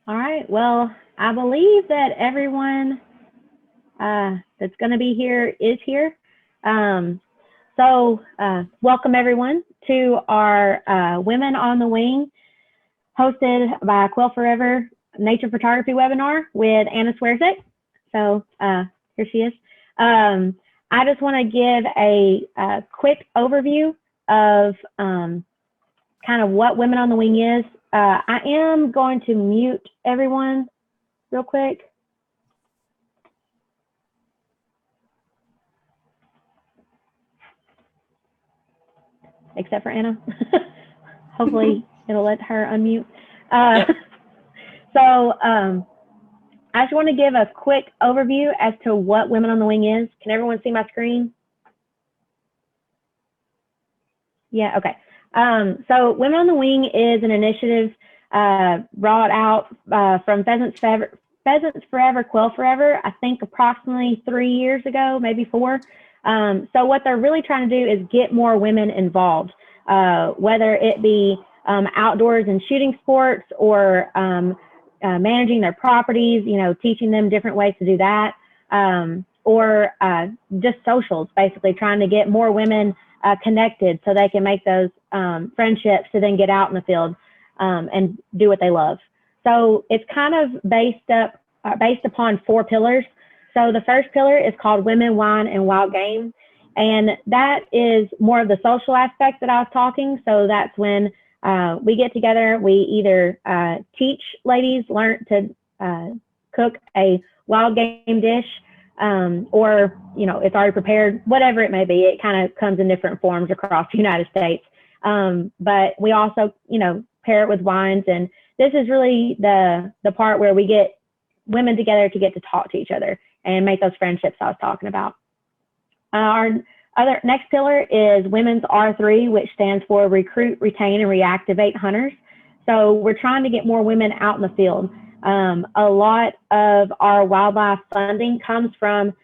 All right. Well, I believe that everyone that's going to be here is here. Um, Welcome everyone to our Women on the Wing, hosted by Quail Forever Nature Photography webinar with Anna Swerczek. Here she is. I just want to give a quick overview of kind of what Women on the Wing is. I am going to mute everyone real quick. Except for Anna. Hopefully it'll let her unmute. Yep. I just want to give a quick overview as to what Women on the Wing is. Can everyone see my screen? Yeah, okay. So Women on the Wing is an initiative brought out from Pheasants Forever, Quail Forever, I think approximately 3 years ago, maybe 4. So what they're really trying to do is get more women involved, whether it be outdoors and shooting sports or managing their properties, teaching them different ways to do that, or just socials, basically trying to get more women connected so they can make those friendships to then get out in the field and do what they love. So it's kind of based upon 4 pillars. So the first pillar is called Women, Wine, and Wild Game. And that is more of the social aspect that I was talking. So that's when we get together, we either teach ladies, learn to cook a wild game dish, or, it's already prepared, whatever it may be. It kind of comes in different forms across the United States. But we also, pair it with wines. And this is really the part where we get women together to get to talk to each other and make those friendships I was talking about. Our next pillar is Women's R3, which stands for Recruit, Retain, and Reactivate Hunters. So we're trying to get more women out in the field. A lot of our wildlife funding comes from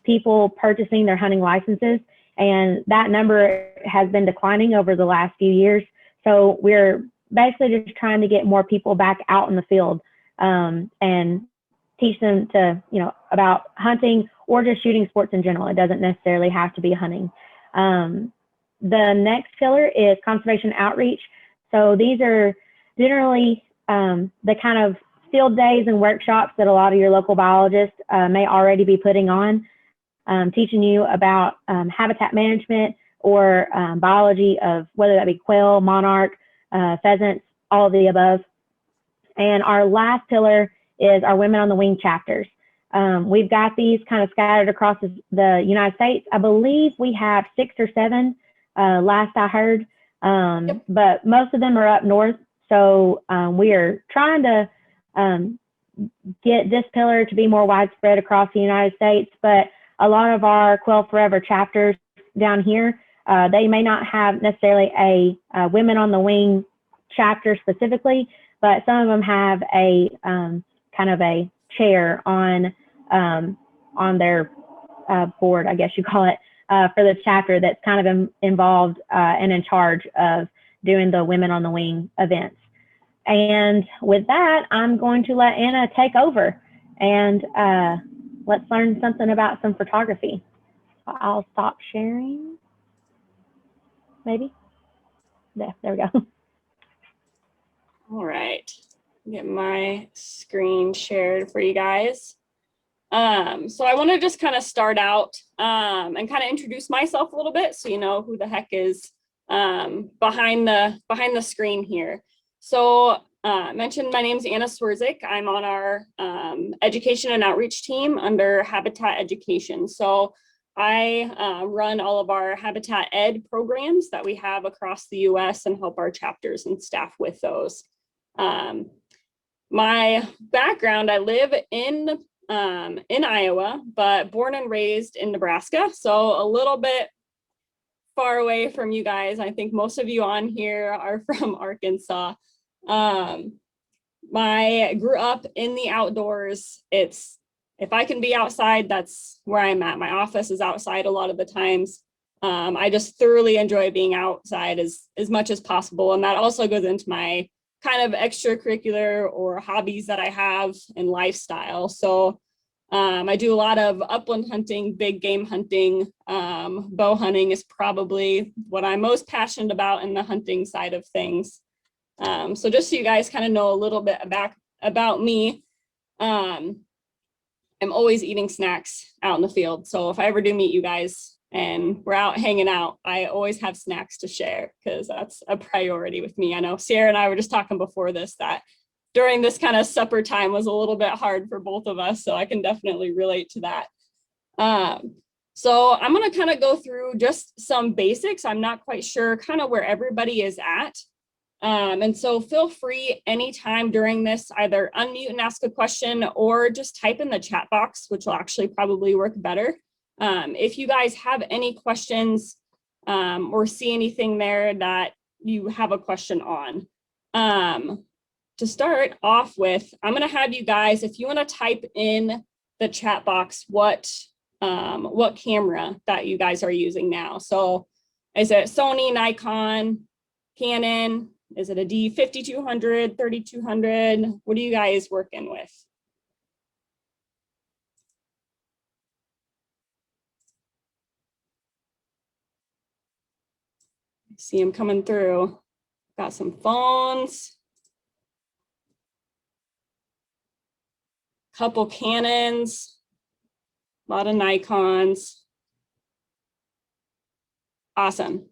people purchasing their hunting licenses, and that number has been declining over the last few years. So we're basically just trying to get more people back out in the field and teach them to, about hunting or just shooting sports in general. It doesn't necessarily have to be hunting. The next pillar is conservation outreach. So these are generally the kind of field days and workshops that a lot of your local biologists may already be putting on, teaching you about habitat management or biology of whether that be quail, monarch, pheasants, all of the above. And our last pillar is our Women on the Wing chapters. We've got these kind of scattered across the United States. I believe we have 6 or 7, last I heard, yep. But most of them are up north. So we are trying to get this pillar to be more widespread across the United States. But a lot of our Quail Forever chapters down here, they may not have necessarily a Women on the Wing chapter specifically, but some of them have a kind of a chair on their board, I guess you call it, for this chapter that's kind of involved and in charge of doing the Women on the Wing events. And with that, I'm going to let Anna take over and let's learn something about some photography. I'll stop sharing, maybe. There we go. All right, get my screen shared for you guys. So I want to just kind of start out and kind of introduce myself a little bit so you know who the heck is behind the screen here. So I mentioned my name's Anna Swerczek. I'm on our education and outreach team under Habitat Education. So I run all of our Habitat Ed programs that we have across the US and help our chapters and staff with those. My background, I live in Iowa, but born and raised in Nebraska. So a little bit far away from you guys. I think most of you on here are from Arkansas. I grew up in the outdoors. If I can be outside, that's where I'm at. My office is outside a lot of the times. I just thoroughly enjoy being outside as much as possible. And that also goes into my kind of extracurricular or hobbies that I have and lifestyle. So I do a lot of upland hunting, big game hunting. Bow hunting is probably what I'm most passionate about in the hunting side of things. So just so you guys kind of know a little bit about me, I'm always eating snacks out in the field. So if I ever do meet you guys and we're out hanging out, I always have snacks to share because that's a priority with me. I know Sierra and I were just talking before this that during this kind of supper time was a little bit hard for both of us. So I can definitely relate to that. So I'm going to kind of go through just some basics. I'm not quite sure kind of where everybody is at. And so feel free anytime during this, either unmute and ask a question or just type in the chat box, which will actually probably work better. If you guys have any questions or see anything there that you have a question on. To start off with, I'm going to have you guys, if you want to type in the chat box, what camera that you guys are using now. So is it Sony, Nikon, Canon? Is it a D5200, 3200? What are you guys working with? See them coming through. Got some phones. Couple Canons. A lot of Nikons. Awesome.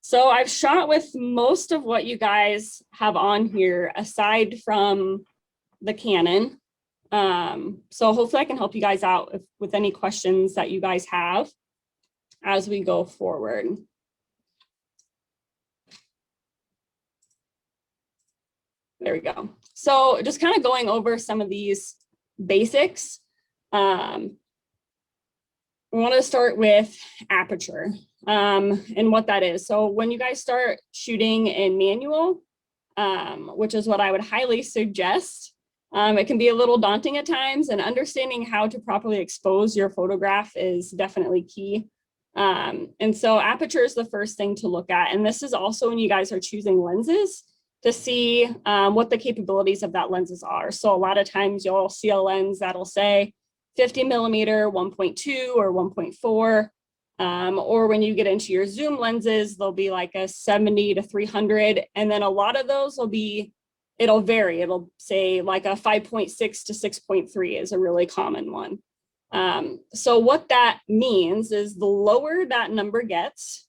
So I've shot with most of what you guys have on here, aside from the Canon. So hopefully I can help you guys out with any questions that you guys have as we go forward. There we go. So just kind of going over some of these basics. We want to start with aperture and what that is. So when you guys start shooting in manual, which is what I would highly suggest, it can be a little daunting at times, and understanding how to properly expose your photograph is definitely key. And so aperture is the first thing to look at. And this is also when you guys are choosing lenses to see what the capabilities of that lenses are. So a lot of times you'll see a lens that'll say 50 millimeter, 1.2 or 1.4. Or when you get into your zoom lenses, they'll be like a 70 to 300. And then a lot of those will be, it'll vary. It'll say like a 5.6 to 6.3 is a really common one. So what that means is the lower that number gets,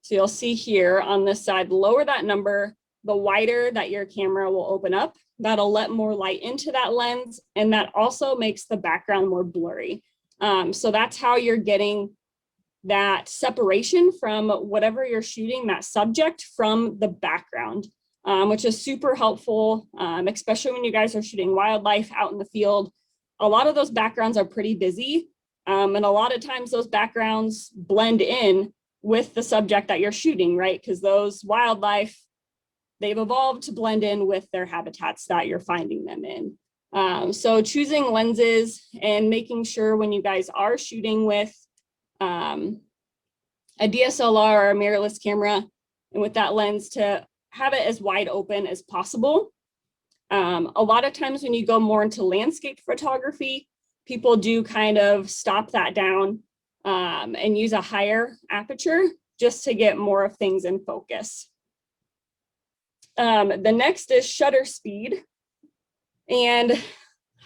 so you'll see here on this side, the lower that number, the wider that your camera will open up. That'll let more light into that lens, and that also makes the background more blurry. So that's how you're getting that separation from whatever you're shooting, that subject, from the background, which is super helpful, especially when you guys are shooting wildlife out in the field. A lot of those backgrounds are pretty busy, and a lot of times those backgrounds blend in with the subject that you're shooting, right? Because those wildlife, they've evolved to blend in with their habitats that you're finding them in. So choosing lenses and making sure when you guys are shooting with a DSLR or a mirrorless camera, and with that lens, to have it as wide open as possible. A lot of times when you go more into landscape photography, people do kind of stop that down and use a higher aperture just to get more of things in focus. The next is shutter speed, and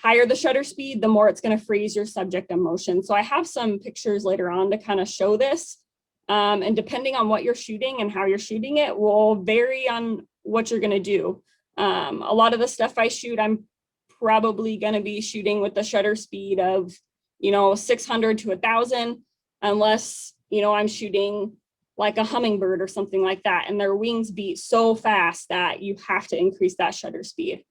higher the shutter speed, the more it's going to freeze your subject in motion. So I have some pictures later on to kind of show this, and depending on what you're shooting and how you're shooting it will vary on what you're going to do. A lot of the stuff I shoot, I'm probably going to be shooting with the shutter speed of 600 to 1,000, unless I'm shooting like a hummingbird or something like that, and their wings beat so fast that you have to increase that shutter speed.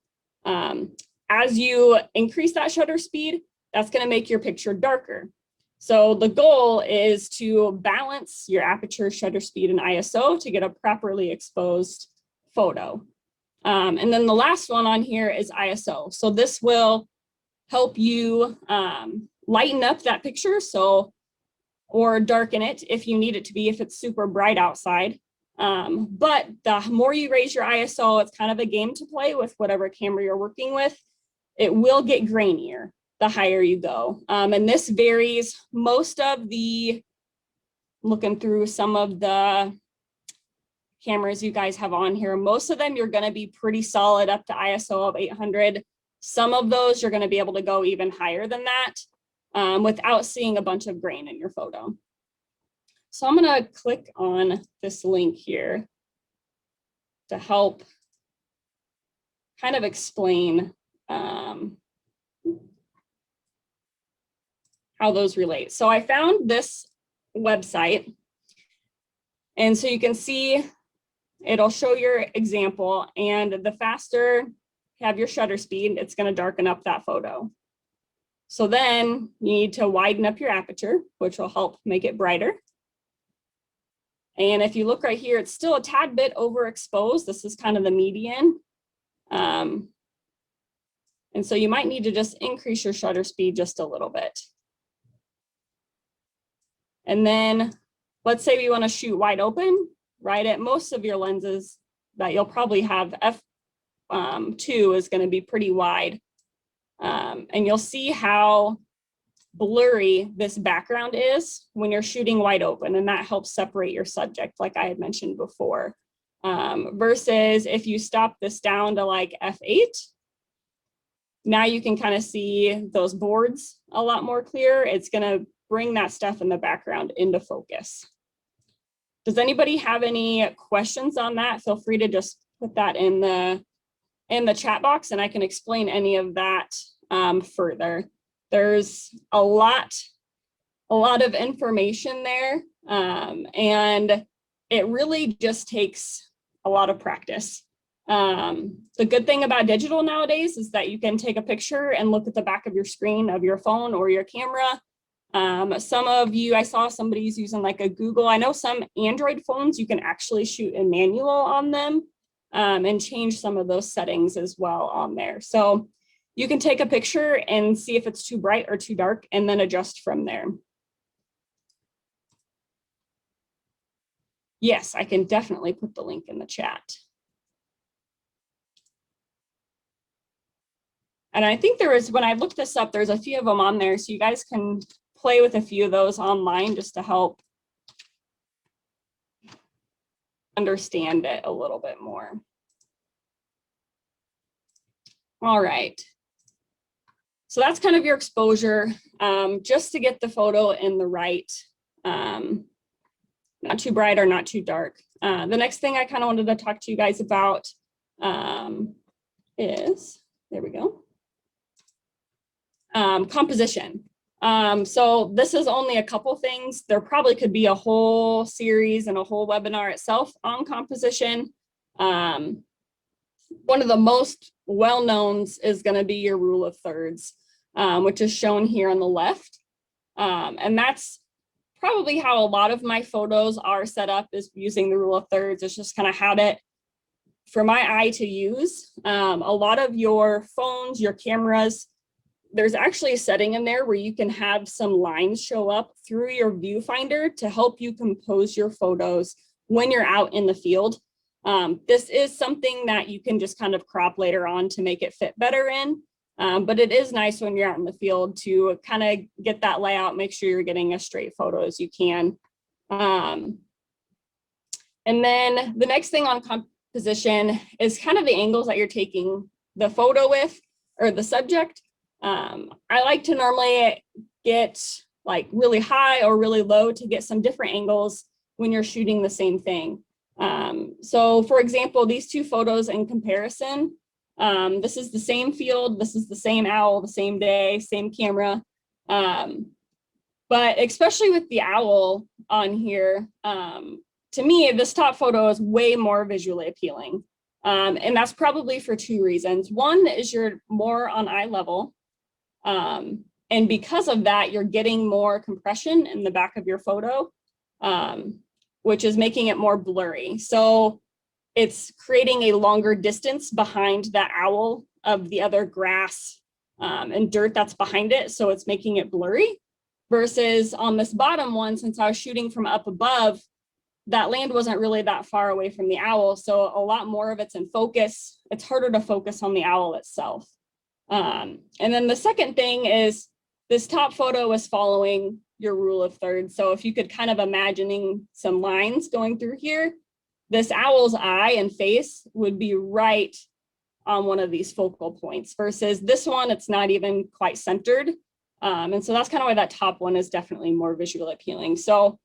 As you increase that shutter speed, that's going to make your picture darker. So the goal is to balance your aperture, shutter speed, and ISO to get a properly exposed photo. And then the last one on here is ISO. So this will help you lighten up that picture, or darken it if you need it to be, if it's super bright outside. But the more you raise your ISO, it's kind of a game to play with whatever camera you're working with. It will get grainier the higher you go. And this varies. Most of the, looking through some of the cameras you guys have on here, most of them you're going to be pretty solid up to ISO of 800. Some of those you're going to be able to go even higher than that without seeing a bunch of grain in your photo. So I'm going to click on this link here to help kind of explain how those relate. So I found this website, and so you can see it'll show your example, and the faster you have your shutter speed, it's going to darken up that photo. So then you need to widen up your aperture, which will help make it brighter. And if you look right here, it's still a tad bit overexposed. This is kind of the median. And so you might need to just increase your shutter speed just a little bit. And then let's say we want to shoot wide open, right? At most of your lenses that you'll probably have, f2 is going to be pretty wide. And you'll see how blurry this background is when you're shooting wide open, and that helps separate your subject, like I had mentioned before. Versus if you stop this down to like f8, now you can kind of see those boards a lot more clear. It's going to bring that stuff in the background into focus. Does anybody have any questions on that? Feel free to just put that in the chat box, and I can explain any of that further. There's a lot of information there, and it really just takes a lot of practice. The good thing about digital nowadays is that you can take a picture and look at the back of your screen of your phone or your camera. Some of you, I saw somebody's using like a Google. I know some Android phones, you can actually shoot in manual on them and change some of those settings as well on there. So you can take a picture and see if it's too bright or too dark and then adjust from there. Yes, I can definitely put the link in the chat. And I think there is, when I looked this up, there's a few of them on there, so you guys can play with a few of those online just to help understand it a little bit more. All right. So that's kind of your exposure, just to get the photo in the right, not too bright or not too dark. The next thing I kind of wanted to talk to you guys about is, there we go, composition. So this is only a couple things. There probably could be a whole series and a whole webinar itself on composition. One of the most well-knowns is going to be your rule of thirds, which is shown here on the left. And that's probably how a lot of my photos are set up, is using the rule of thirds. It's just kind of had it for my eye to use. A lot of your phones, your cameras, there's actually a setting in there where you can have some lines show up through your viewfinder to help you compose your photos when you're out in the field. This is something that you can just kind of crop later on to make it fit better in, but it is nice when you're out in the field to kind of get that layout, make sure you're getting as straight photo as you can. And then the next thing on composition is kind of the angles that you're taking the photo with, or the subject. I like to normally get like really high or really low to get some different angles when you're shooting the same thing. So for example, these two photos in comparison, this is the same field, this is the same owl, the same day, same camera. But especially with the owl on here, to me, this top photo is way more visually appealing. And that's probably for two reasons. One is you're more on eye level. And because of that, you're getting more compression in the back of your photo, which is making it more blurry. So it's creating a longer distance behind that owl of the other grass and dirt that's behind it. So it's making it blurry, versus on this bottom one, since I was shooting from up above, that land wasn't really that far away from the owl. So a lot more of it's in focus. It's harder to focus on the owl itself. And then the second thing is this top photo was following your rule of thirds. So if you could kind of imagining some lines going through here, this owl's eye and face would be right on one of these focal points versus this one, it's not even quite centered. And so that's kind of why that top one is definitely more visually appealing. So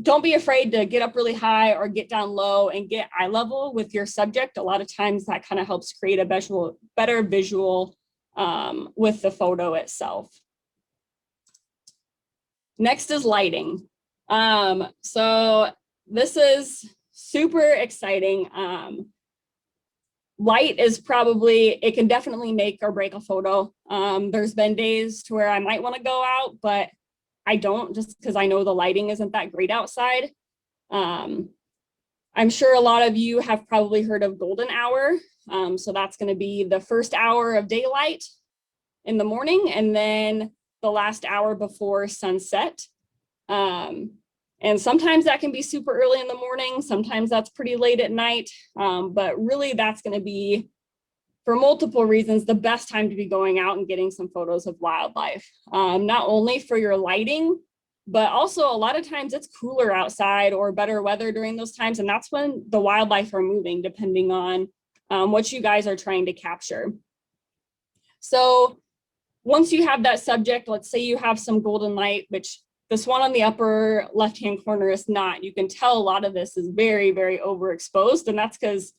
don't be afraid to get up really high or get down low and get eye level with your subject. A lot of times that kind of helps create a better visual with the photo itself. Next is lighting. So this is super exciting. Light is probably, it can definitely make or break a photo. There's been days to where I might want to go out, but I don't, just because I know the lighting isn't that great outside. I'm sure a lot of you have probably heard of golden hour. So that's going to be the first hour of daylight in the morning and then the last hour before sunset. And sometimes that can be super early in the morning. Sometimes that's pretty late at night. But really that's going to be, for multiple reasons, the best time to be going out and getting some photos of wildlife. Not only for your lighting, but also a lot of times it's cooler outside or better weather during those times. And that's when the wildlife are moving, depending on what you guys are trying to capture. So once you have that subject, let's say you have some golden light, which this one on the upper left-hand corner is not. You can tell a lot of this is very, very overexposed, and that's because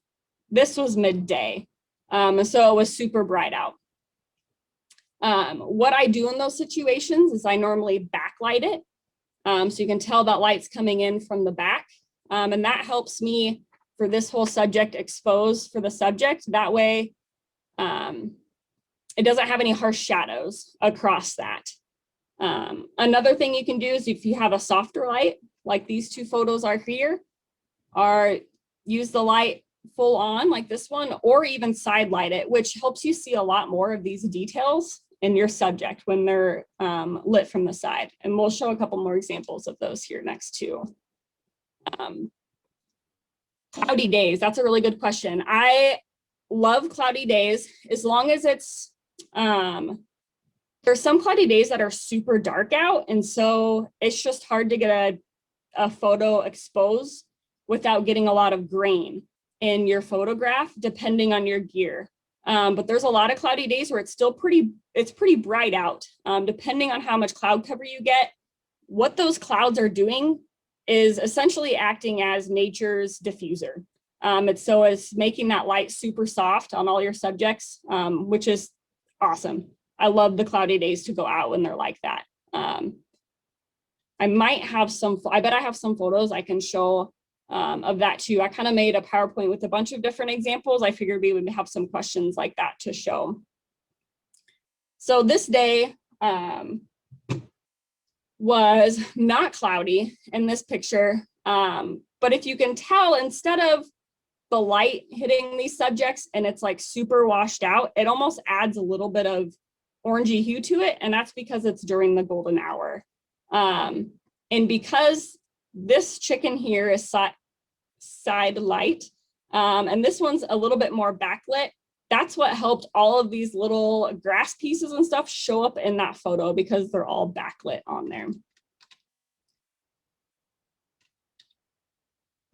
this was midday. And so it was super bright out. What I do in those situations is I normally backlight it. So you can tell that light's coming in from the back. And that helps me for this whole subject expose for the subject. That way, it doesn't have any harsh shadows across that. Another thing you can do is if you have a softer light, like these two photos are here, use the light full on like this one, or even side light it, which helps you see a lot more of these details in your subject when they're lit from the side. And we'll show a couple more examples of those here next too. Cloudy days, that's a really good question. I love cloudy days as long as it's, there's some cloudy days that are super dark out. And so it's just hard to get a photo exposed without getting a lot of grain in your photograph, depending on your gear. But there's a lot of cloudy days where it's still pretty bright out. Depending on how much cloud cover you get, what those clouds are doing is essentially acting as nature's diffuser. It's making that light super soft on all your subjects, which is awesome. I love the cloudy days to go out when they're like that. I might have I bet I have some photos I can show of that too. I kind of made a PowerPoint with a bunch of different examples. I figured we would have some questions like that to show. So this day was not cloudy in this picture, but if you can tell, instead of the light hitting these subjects and it's like super washed out, it almost adds a little bit of orangey hue to it, and that's because it's during the golden hour. And because this chicken here is side light, and this one's a little bit more backlit, that's what helped all of these little grass pieces and stuff show up in that photo because they're all backlit on there.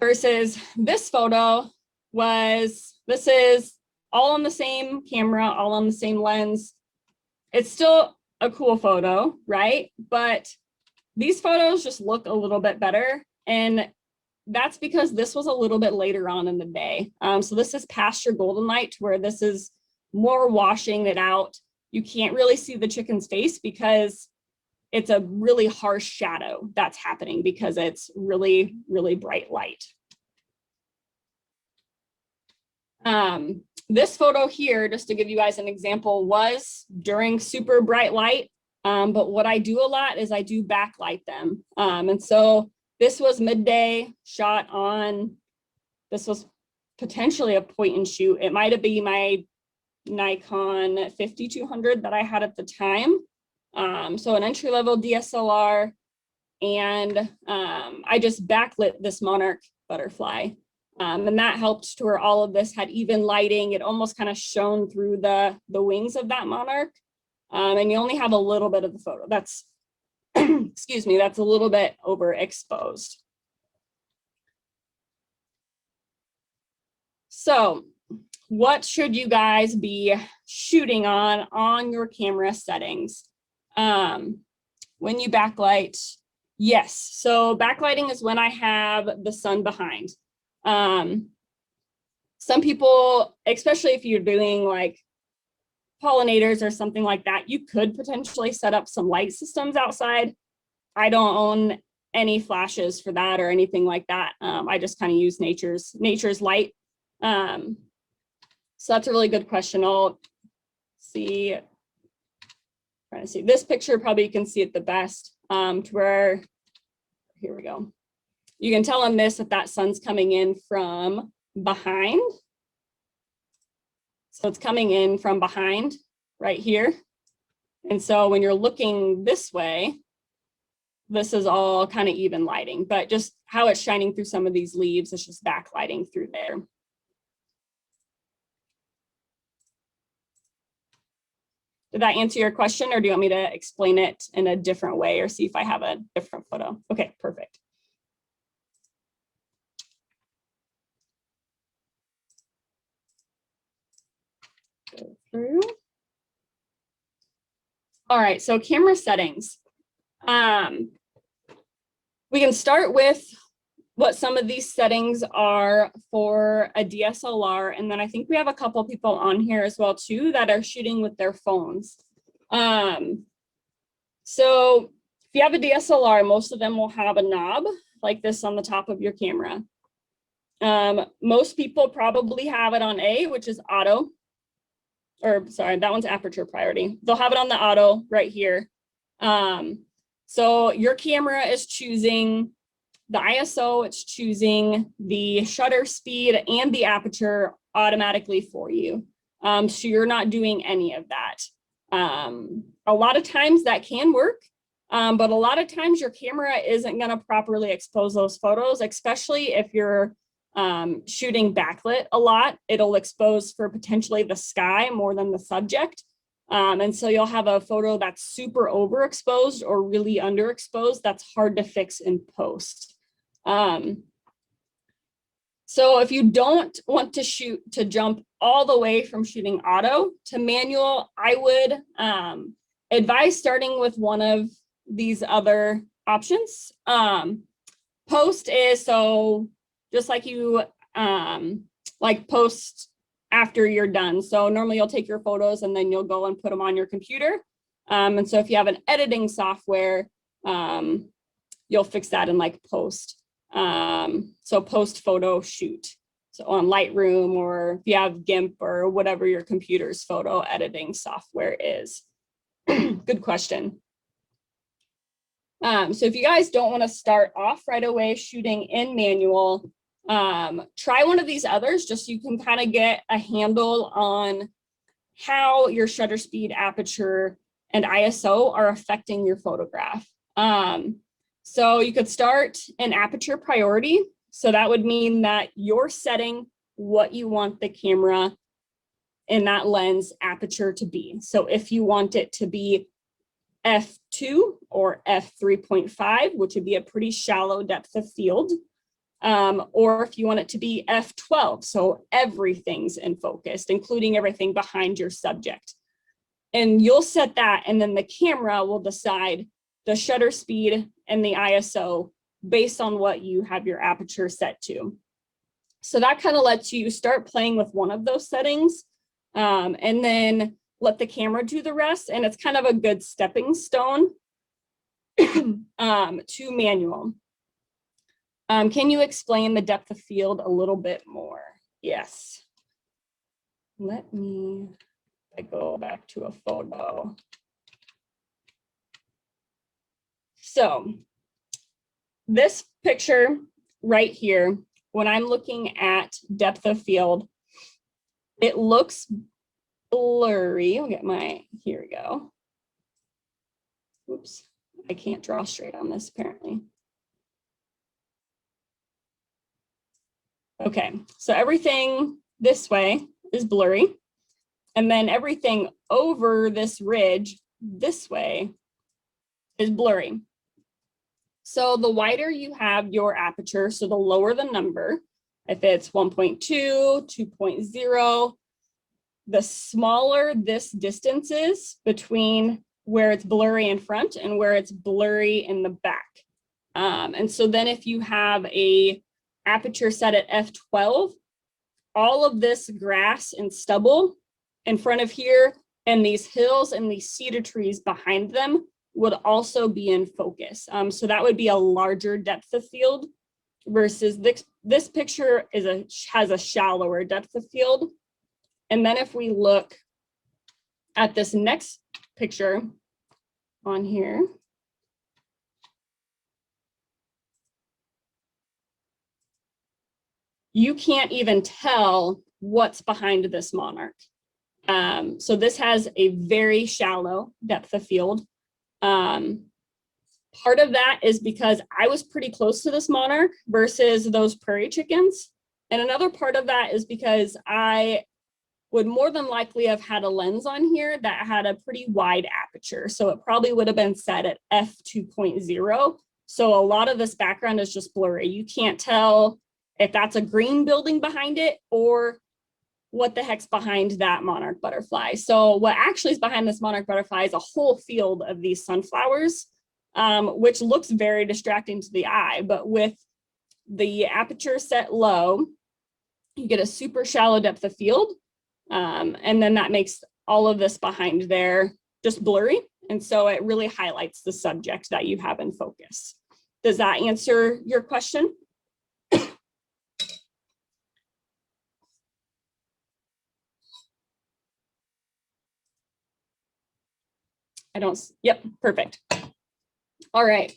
Versus this photo this is all on the same camera, all on the same lens. It's still a cool photo, right? But these photos just look a little bit better. And that's because this was a little bit later on in the day. So this is past your golden light, where this is more washing it out. You can't really see the chicken's face because it's a really harsh shadow that's happening because it's really, really bright light. This photo here, just to give you guys an example, was during super bright light. But what I do a lot is I do backlight them. And so this was midday shot on, this was potentially a point and shoot. It might have been my Nikon 5200 that I had at the time. So an entry-level DSLR. and I just backlit this monarch butterfly. And that helped to where all of this had even lighting. It almost kind of shone through the wings of that monarch. And you only have a little bit of the photo. That's, excuse me, that's a little bit overexposed. So what should you guys be shooting on your camera settings? When you backlight, yes. So backlighting is when I have the sun behind. Some people, especially if you're doing like pollinators or something like that, you could potentially set up some light systems outside. I don't own any flashes for that or anything like that. I just kind of use nature's light. So that's a really good question. I'll see, trying to see this picture, probably you can see it the best, to where, here we go. You can tell on this that sun's coming in from behind. So it's coming in from behind right here. And so when you're looking this way, this is all kind of even lighting, but just how it's shining through some of these leaves, it's just backlighting through there. Did that answer your question, or do you want me to explain it in a different way or see if I have a different photo? Okay, perfect. Go through. All right, so camera settings. We can start with what some of these settings are for a DSLR. And then I think we have a couple people on here as well too that are shooting with their phones. So if you have a DSLR, most of them will have a knob like this on the top of your camera. Most people probably have it on A, which is auto, or sorry, that one's aperture priority. They'll have it on the auto right here. So your camera is choosing the ISO, it's choosing the shutter speed and the aperture automatically for you. So you're not doing any of that. A lot of times that can work, but a lot of times your camera isn't going to properly expose those photos, especially if you're shooting backlit a lot. It'll expose for potentially the sky more than the subject. And so you'll have a photo that's super overexposed or really underexposed. That's hard to fix in post. So if you don't want to jump all the way from shooting auto to manual, I would advise starting with one of these other options. Post is so just like you like post after you're done. So normally you'll take your photos and then you'll go and put them on your computer. And so if you have an editing software, you'll fix that in like post. So post photo shoot. So on Lightroom, or if you have GIMP or whatever your computer's photo editing software is. Good question. So if you guys don't want to start off right away shooting in manual, try one of these others just so you can kind of get a handle on how your shutter speed, aperture, and ISO are affecting your photograph. So you could start an aperture priority. So that would mean that you're setting what you want the camera in that lens aperture to be. So if you want it to be f2 or f3.5, which would be a pretty shallow depth of field, or if you want it to be f12, so everything's in focus, including everything behind your subject. And you'll set that, and then the camera will decide the shutter speed and the ISO based on what you have your aperture set to. So that kind of lets you start playing with one of those settings, and then let the camera do the rest. And it's kind of a good stepping stone to manual. Can you explain the depth of field a little bit more? Yes. Let me go back to a photo. So this picture right here, when I'm looking at depth of field, it looks blurry. I'll get my, here we go. Oops, I can't draw straight on this apparently. Okay, so everything this way is blurry. And then everything over this ridge this way is blurry. So the wider you have your aperture, so the lower the number, if it's 1.2, 2.0, the smaller this distance is between where it's blurry in front and where it's blurry in the back. And so then if you have a aperture set at f12, all of this grass and stubble in front of here and these hills and these cedar trees behind them would also be in focus. So that would be a larger depth of field versus this picture has a shallower depth of field. And then if we look at this next picture on here, you can't even tell what's behind this monarch. So this has a very shallow depth of field. Part of that is because I was pretty close to this monarch versus those prairie chickens. And another part of that is because I would more than likely have had a lens on here that had a pretty wide aperture. So it probably would have been set at f2.0. So a lot of this background is just blurry. You can't tell if that's a green building behind it or what the heck's behind that monarch butterfly. So what actually is behind this monarch butterfly is a whole field of these sunflowers, which looks very distracting to the eye. But with the aperture set low, you get a super shallow depth of field. And then that makes all of this behind there just blurry. And so it really highlights the subject that you have in focus. Does that answer your question? Yep, perfect. All right.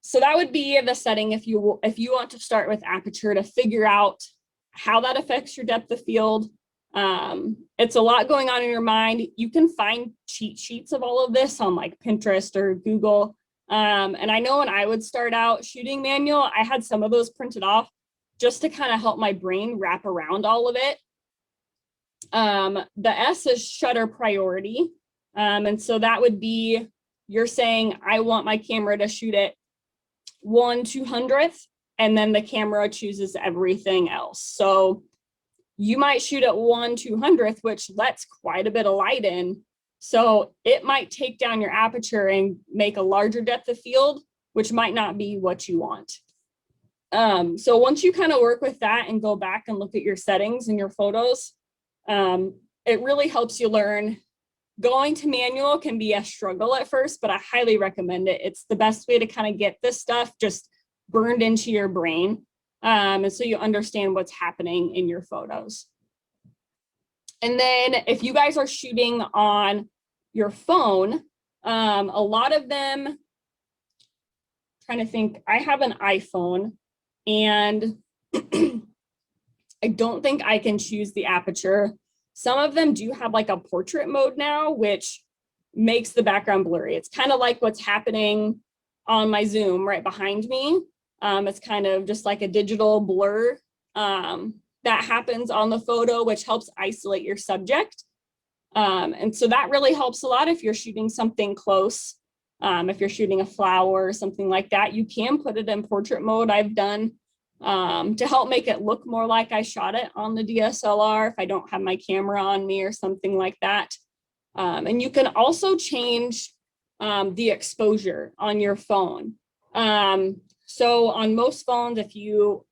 So that would be the setting if you want to start with aperture to figure out how that affects your depth of field. It's a lot going on in your mind. You can find cheat sheets of all of this on like Pinterest or Google. And I know when I would start out shooting manual, I had some of those printed off just to kind of help my brain wrap around all of it. The S is shutter priority. And so that would be, you're saying, I want my camera to shoot at 1/200th, and then the camera chooses everything else. So you might shoot at 1/200th, which lets quite a bit of light in. So it might take down your aperture and make a larger depth of field, which might not be what you want. So once you kind of work with that and go back and look at your settings and your photos, it really helps you learn. Going to manual can be a struggle at first, but I highly recommend it. It's the best way to kind of get this stuff just burned into your brain. And so you understand what's happening in your photos. And then if you guys are shooting on your phone, a lot of them, trying to think, I have an iPhone and I don't think I can choose the aperture. Some of them do have like a portrait mode now, which makes the background blurry. It's kind of like what's happening on my Zoom right behind me. It's kind of just like a digital blur that happens on the photo, which helps isolate your subject. And so that really helps a lot if you're shooting something close. If you're shooting a flower or something like that, you can put it in portrait mode. I've done to help make it look more like I shot it on the DSLR if I don't have my camera on me or something like that. And you can also change the exposure on your phone. So on most phones,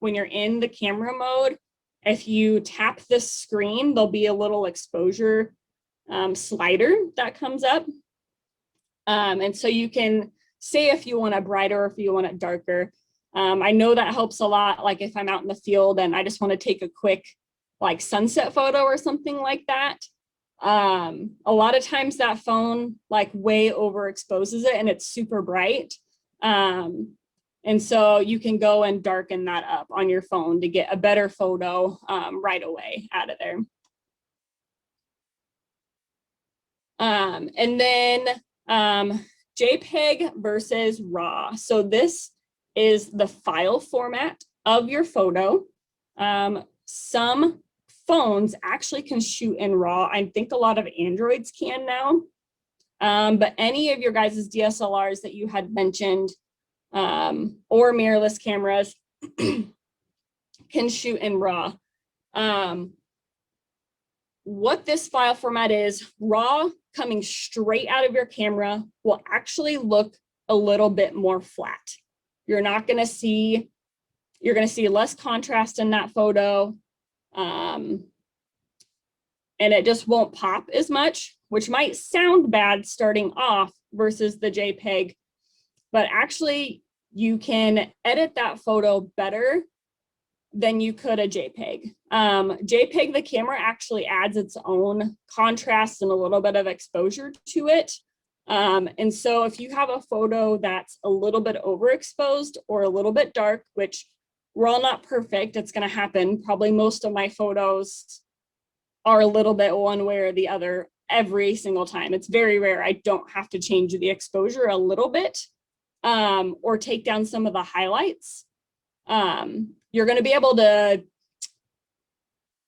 when you're in the camera mode, if you tap this screen, there'll be a little exposure slider that comes up. And so you can say if you want it brighter or if you want it darker. I know that helps a lot, like if I'm out in the field and I just want to take a quick like sunset photo or something like that. A lot of times that phone like way overexposes it and it's super bright. And so you can go and darken that up on your phone to get a better photo right away out of there. And then JPEG versus RAW. So this is the file format of your photo. Some phones actually can shoot in RAW. I think a lot of Androids can now. But any of your guys' DSLRs that you had mentioned, or mirrorless cameras can shoot in RAW. What this file format is, RAW coming straight out of your camera will actually look a little bit more flat. You're going to see less contrast in that photo. And it just won't pop as much, which might sound bad starting off versus the JPEG, but actually you can edit that photo better than you could a JPEG. JPEG, the camera actually adds its own contrast and a little bit of exposure to it. And so if you have a photo that's a little bit overexposed or a little bit dark, which we're all not perfect, it's going to happen. Probably most of my photos are a little bit one way or the other every single time. It's very rare. I don't have to change the exposure a little bit or take down some of the highlights. You're going to be able to,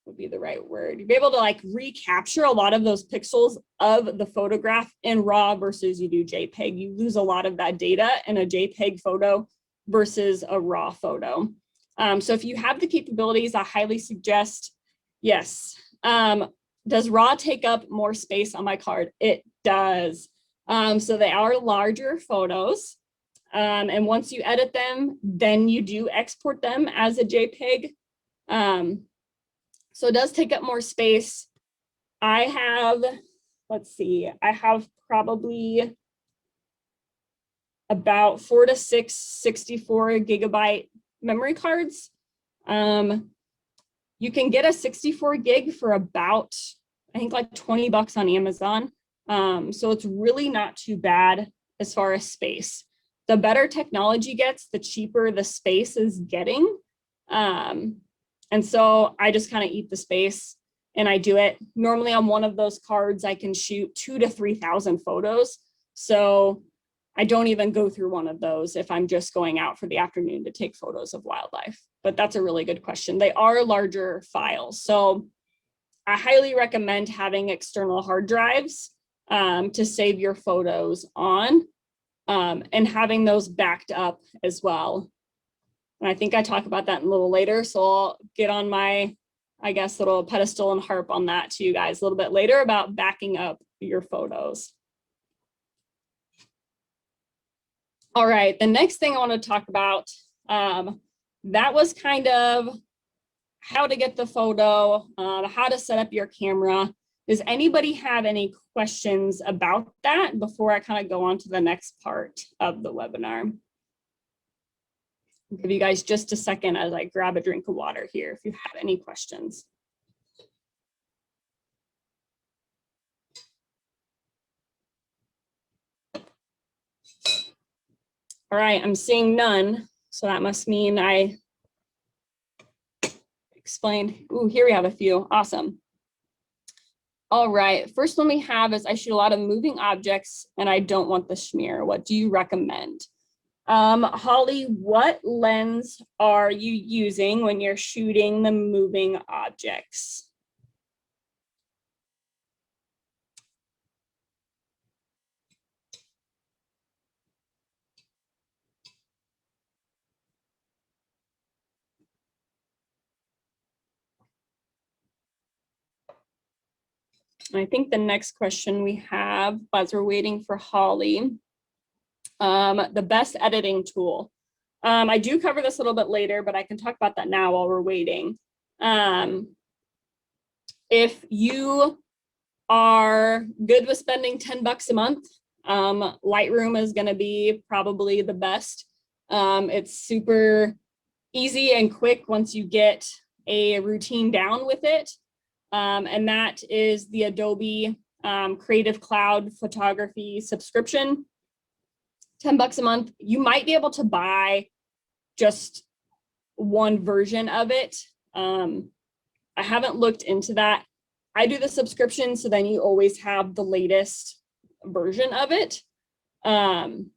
would be the right word, you'll be able to like recapture a lot of those pixels of the photograph in RAW versus you do JPEG. You lose a lot of that data in a JPEG photo versus a RAW photo. So if you have the capabilities, I highly suggest, yes. Does RAW take up more space on my card? It does. So they are larger photos. And once you edit them, then you do export them as a JPEG. So it does take up more space. I have, let's see, I have probably about 4 to 6 64 gigabyte memory cards. You can get a 64 gig for about, I think like $20 on Amazon. So it's really not too bad as far as space. The better technology gets, the cheaper the space is getting. And so I just kind of eat the space and I do it. Normally on one of those cards, I can shoot 2,000 to 3,000 photos. So I don't even go through one of those if I'm just going out for the afternoon to take photos of wildlife. But that's a really good question. They are larger files. So I highly recommend having external hard drives to save your photos on and having those backed up as well. And I think I talk about that a little later. So I'll get on my, I guess, little pedestal and harp on that to you guys a little bit later about backing up your photos. All right, the next thing I want to talk about, that was kind of how to get the photo, how to set up your camera. Does anybody have any questions about that before I kind of go on to the next part of the webinar? I'll give you guys just a second as I grab a drink of water here if you have any questions. All right, I'm seeing none, so that must mean I explained. Ooh, here we have a few. Awesome. All right, first one we have is I shoot a lot of moving objects and I don't want the smear. What do you recommend? Holly, what lens are you using when you're shooting the moving objects? I think the next question we have, as we're waiting for Holly, the best editing tool. I do cover this a little bit later, but I can talk about that now while we're waiting. If you are good with spending $10 a month, Lightroom is going to be probably the best. It's super easy and quick once you get a routine down with it. And that is the Adobe Creative Cloud photography subscription. $10 a month. You might be able to buy just one version of it. I haven't looked into that. I do the subscription, so then you always have the latest version of it. And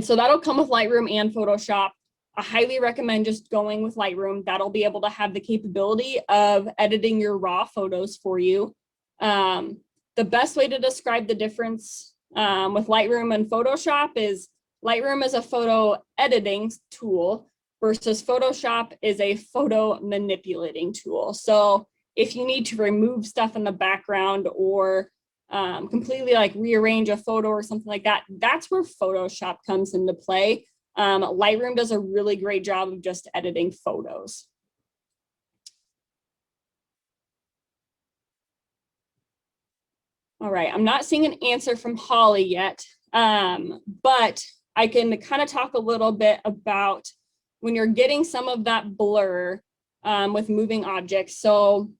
so that'll come with Lightroom and Photoshop. I highly recommend just going with Lightroom. That'll be able to have the capability of editing your raw photos for you. The best way to describe the difference with Lightroom and Photoshop is Lightroom is a photo editing tool versus Photoshop is a photo manipulating tool. So if you need to remove stuff in the background or completely like rearrange a photo or something like that, that's where Photoshop comes into play. Lightroom does a really great job of just editing photos. All right, I'm not seeing an answer from Holly yet, but I can kind of talk a little bit about when you're getting some of that blur with moving objects. So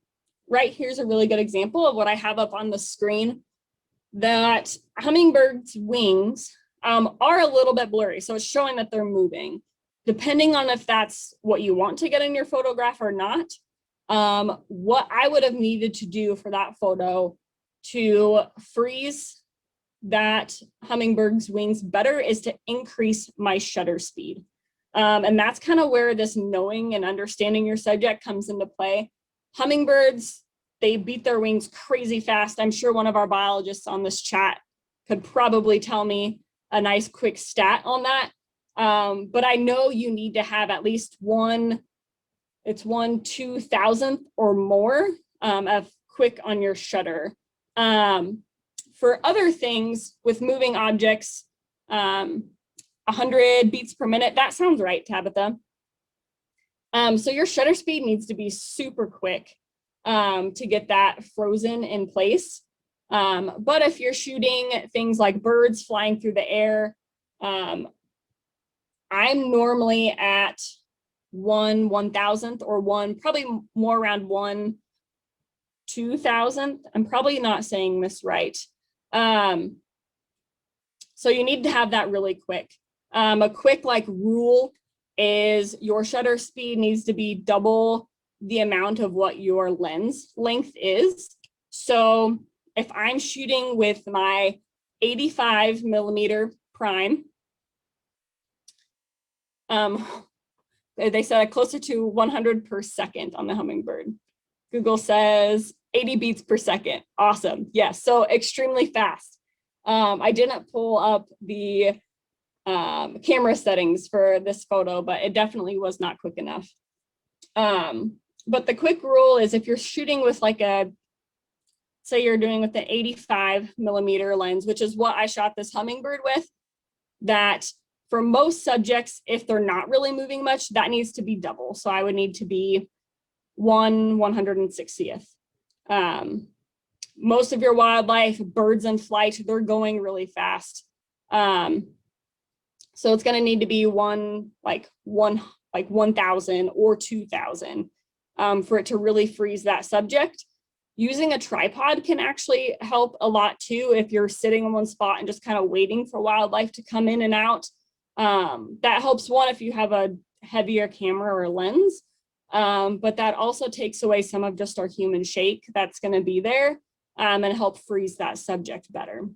right here's a really good example of what I have up on the screen, that hummingbird's wings are a little bit blurry. So it's showing that they're moving. Depending on if that's what you want to get in your photograph or not, what I would have needed to do for that photo to freeze that hummingbird's wings better is to increase my shutter speed. And that's kind of where this knowing and understanding your subject comes into play. Hummingbirds, they beat their wings crazy fast. I'm sure one of our biologists on this chat could probably tell me a nice quick stat on that. But I know you need to have at least one 2,000th or more of quick on your shutter. For other things with moving objects, 100 beats per minute, that sounds right, Tabitha. So your shutter speed needs to be super quick to get that frozen in place. But if you're shooting things like birds flying through the air, I'm normally at 1/1000th or probably more around 1/2000th. I'm probably not saying this right. So you need to have that really quick. A quick like rule is your shutter speed needs to be double the amount of what your lens length is. So if I'm shooting with my 85mm prime, they said closer to 100 per second on the Hummingbird. Google says 80 beats per second. Awesome. Yes, so extremely fast. I didn't pull up the camera settings for this photo, but it definitely was not quick enough. But the quick rule is if you're shooting with like say you're doing with the 85mm lens, which is what I shot this Hummingbird with, that for most subjects, if they're not really moving much, that needs to be double. So I would need to be 1/160th. Most of your wildlife, birds in flight, they're going really fast. So it's going to need to be 1,000 or 2,000 for it to really freeze that subject. Using a tripod can actually help a lot too if you're sitting in one spot and just kind of waiting for wildlife to come in and out. That helps one if you have a heavier camera or lens, but that also takes away some of just our human shake that's going to be there and help freeze that subject better.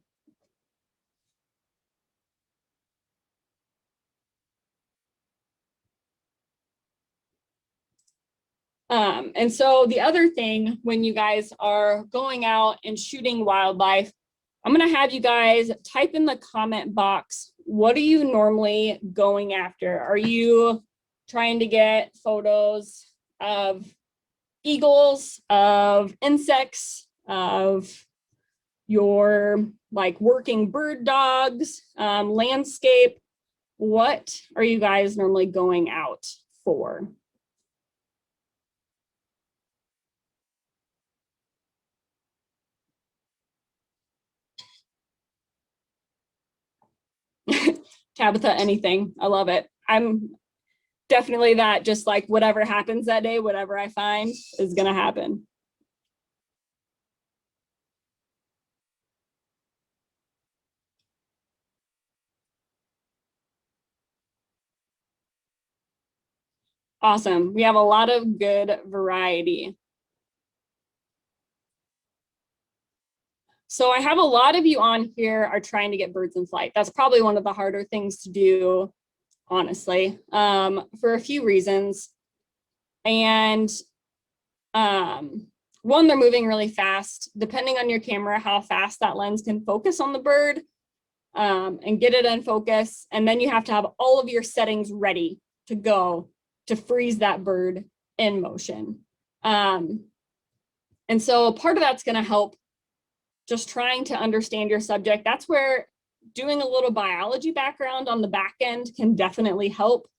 And so the other thing when you guys are going out and shooting wildlife, I'm going to have you guys type in the comment box, what are you normally going after? Are you trying to get photos of eagles, of insects, of your like working bird dogs, landscape? What are you guys normally going out for? Tabitha, anything. I love it. I'm definitely that, just like whatever happens that day, whatever I find is going to happen. Awesome. We have a lot of good variety. So I have a lot of you on here are trying to get birds in flight. That's probably one of the harder things to do, honestly, for a few reasons. And one, they're moving really fast. Depending on your camera, how fast that lens can focus on the bird and get it in focus. And then you have to have all of your settings ready to go to freeze that bird in motion. And so part of that's going to help just trying to understand your subject. That's where doing a little biology background on the back end can definitely help.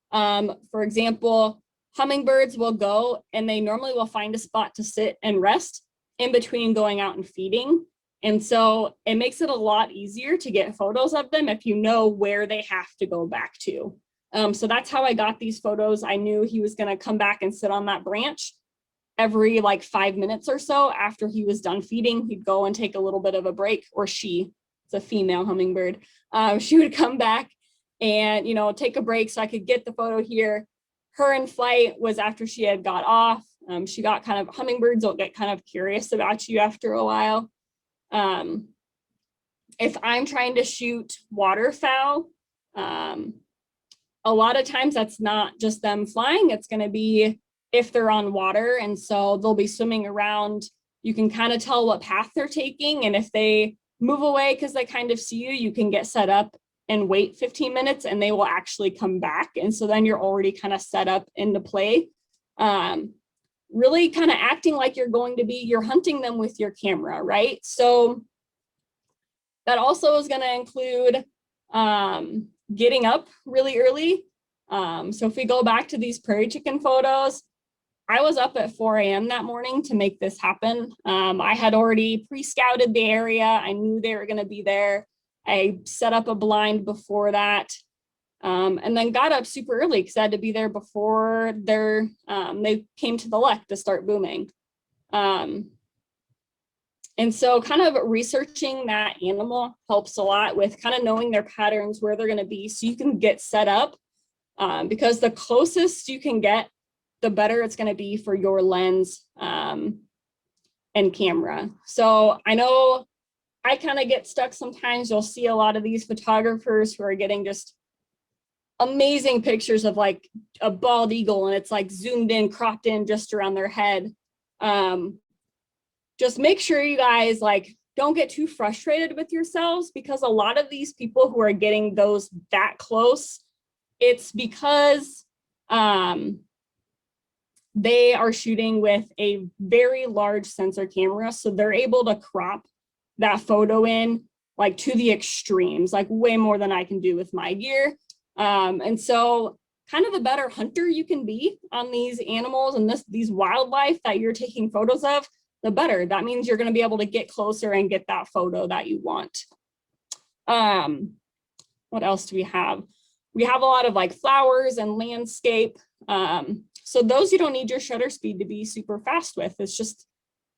For example, hummingbirds will go and they normally will find a spot to sit and rest in between going out and feeding. And so it makes it a lot easier to get photos of them if you know where they have to go back to. So that's how I got these photos. I knew he was going to come back and sit on that branch every like 5 minutes or so after he was done feeding. He'd go and take a little bit of a break, or she, it's a female hummingbird. She would come back and, take a break so I could get the photo here. Her in flight was after she had got off. She got hummingbirds will get kind of curious about you after a while. If I'm trying to shoot waterfowl, a lot of times that's not just them flying, it's going to be if they're on water. And so they'll be swimming around. You can kind of tell what path they're taking. And if they move away because they kind of see you, you can get set up and wait 15 minutes and they will actually come back. And so then you're already kind of set up into play. Really kind of acting like you're hunting them with your camera, right? So that also is going to include getting up really early. So if we go back to these prairie chicken photos, I was up at 4 a.m. that morning to make this happen. I had already pre-scouted the area. I knew they were going to be there. I set up a blind before that, and then got up super early because I had to be there before they came to the lek to start booming. And so kind of researching that animal helps a lot with kind of knowing their patterns, where they're going to be, so you can get set up, because the closest you can get, the better it's going to be for your lens and camera. So I know I kind of get stuck sometimes. You'll see a lot of these photographers who are getting just amazing pictures of like a bald eagle and it's like zoomed in, cropped in just around their head. Just make sure you guys don't get too frustrated with yourselves, because a lot of these people who are getting those that close, it's because they are shooting with a very large sensor camera. So they're able to crop that photo in to the extremes, way more than I can do with my gear. And so kind of the better hunter you can be on these animals and these wildlife that you're taking photos of, the better. That means you're going to be able to get closer and get that photo that you want. What else do we have? We have a lot of flowers and landscape. So those you don't need your shutter speed to be super fast with. It's just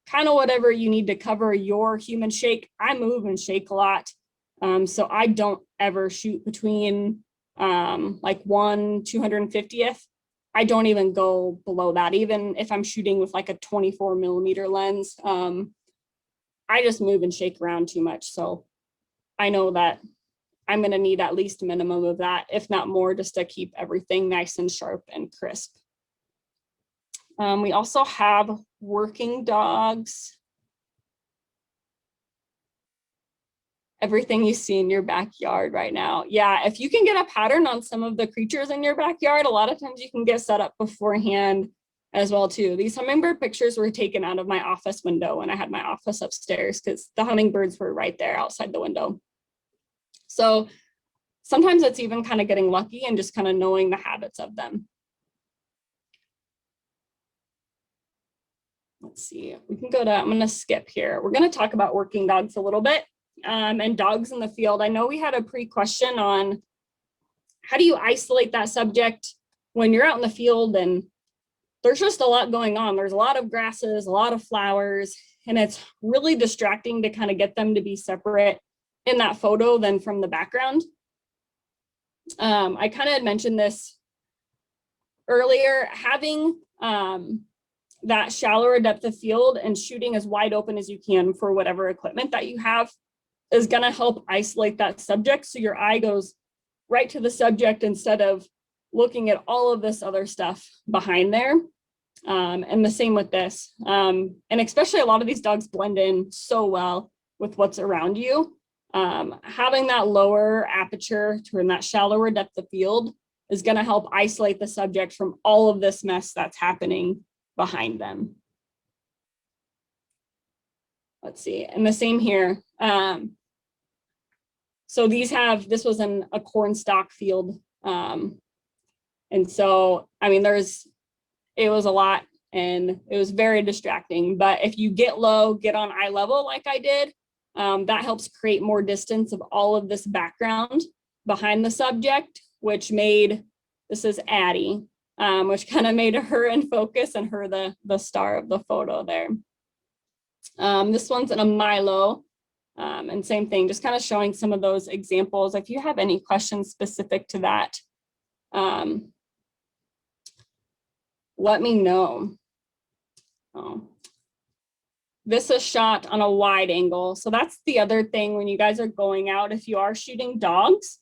kind of whatever you need to cover your human shake. I move and shake a lot. So I don't ever shoot between 1/250th. I don't even go below that, even if I'm shooting with a 24 millimeter lens. I just move and shake around too much. So I know that I'm going to need at least a minimum of that, if not more, just to keep everything nice and sharp and crisp. We also have working dogs. Everything you see in your backyard right now. Yeah, if you can get a pattern on some of the creatures in your backyard, a lot of times you can get set up beforehand as well too. These hummingbird pictures were taken out of my office window when I had my office upstairs, because the hummingbirds were right there outside the window. So sometimes it's even kind of getting lucky and just kind of knowing the habits of them. Let's see, we can go to, I'm going to skip here. We're going to talk about working dogs a little bit and dogs in the field. I know we had a pre-question on how do you isolate that subject when you're out in the field and there's just a lot going on. There's a lot of grasses, a lot of flowers, and it's really distracting to kind of get them to be separate in that photo than from the background. I kind of had mentioned this earlier, having that shallower depth of field and shooting as wide open as you can for whatever equipment that you have is going to help isolate that subject. So your eye goes right to the subject instead of looking at all of this other stuff behind there. And the same with this. And especially a lot of these dogs blend in so well with what's around you. Having that lower aperture to that shallower depth of field is going to help isolate the subject from all of this mess that's happening behind them. Let's see, and the same here. So this was in a corn stalk field. And so, I mean, it was a lot and it was very distracting, but if you get low, get on eye level like I did, that helps create more distance of all of this background behind the subject, which made, this is Addie, which kind of made her in focus and her the star of the photo there. This one's in a Milo, and same thing, just kind of showing some of those examples. If you have any questions specific to that, let me know. Oh. This is shot on a wide angle. So that's the other thing when you guys are going out, if you are shooting dogs,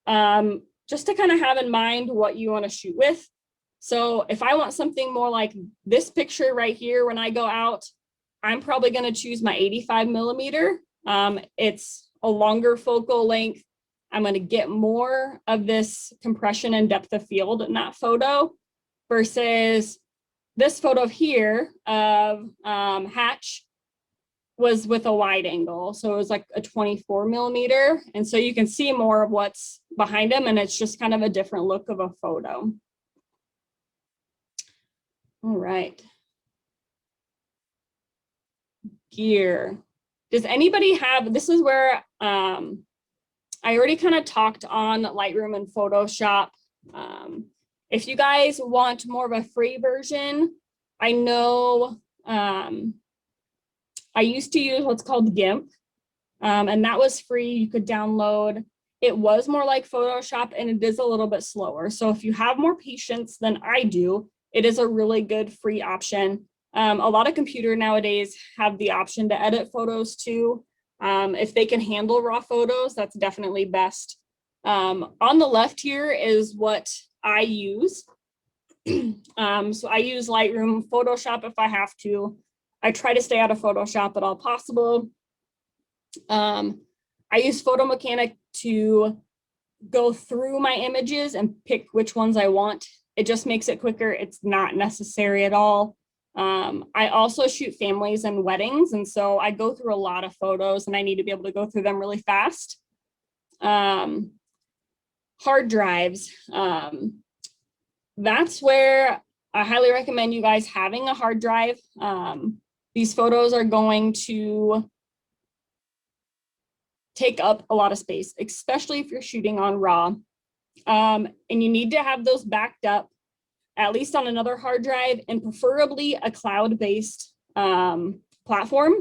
just to kind of have in mind what you want to shoot with. So if I want something more like this picture right here, when I go out, I'm probably going to choose my 85 millimeter. It's a longer focal length. I'm going to get more of this compression and depth of field in that photo versus this photo here of Hatch was with a wide angle. So it was like a 24 millimeter. And so you can see more of what's behind him, and it's just kind of a different look of a photo. All right. Gear. Does anybody have, this is where I already kind of talked on Lightroom and Photoshop. If you guys want more of a free version, I know I used to use what's called GIMP, and that was free. You could download. It was more like Photoshop, and it is a little bit slower. So if you have more patience than I do, it is a really good free option. A lot of computers nowadays have the option to edit photos too. If they can handle raw photos, that's definitely best. On the left here is what I use. So I use Lightroom, Photoshop if I have to. I try to stay out of Photoshop at all possible. I use Photo Mechanic to go through my images and pick which ones I want. It just makes it quicker. It's not necessary at all. I also shoot families and weddings, and so I go through a lot of photos and I need to be able to go through them really fast. Hard drives. That's where I highly recommend you guys having a hard drive. These photos are going to take up a lot of space, especially if you're shooting on RAW. And you need to have those backed up, at least on another hard drive, and preferably a cloud-based platform.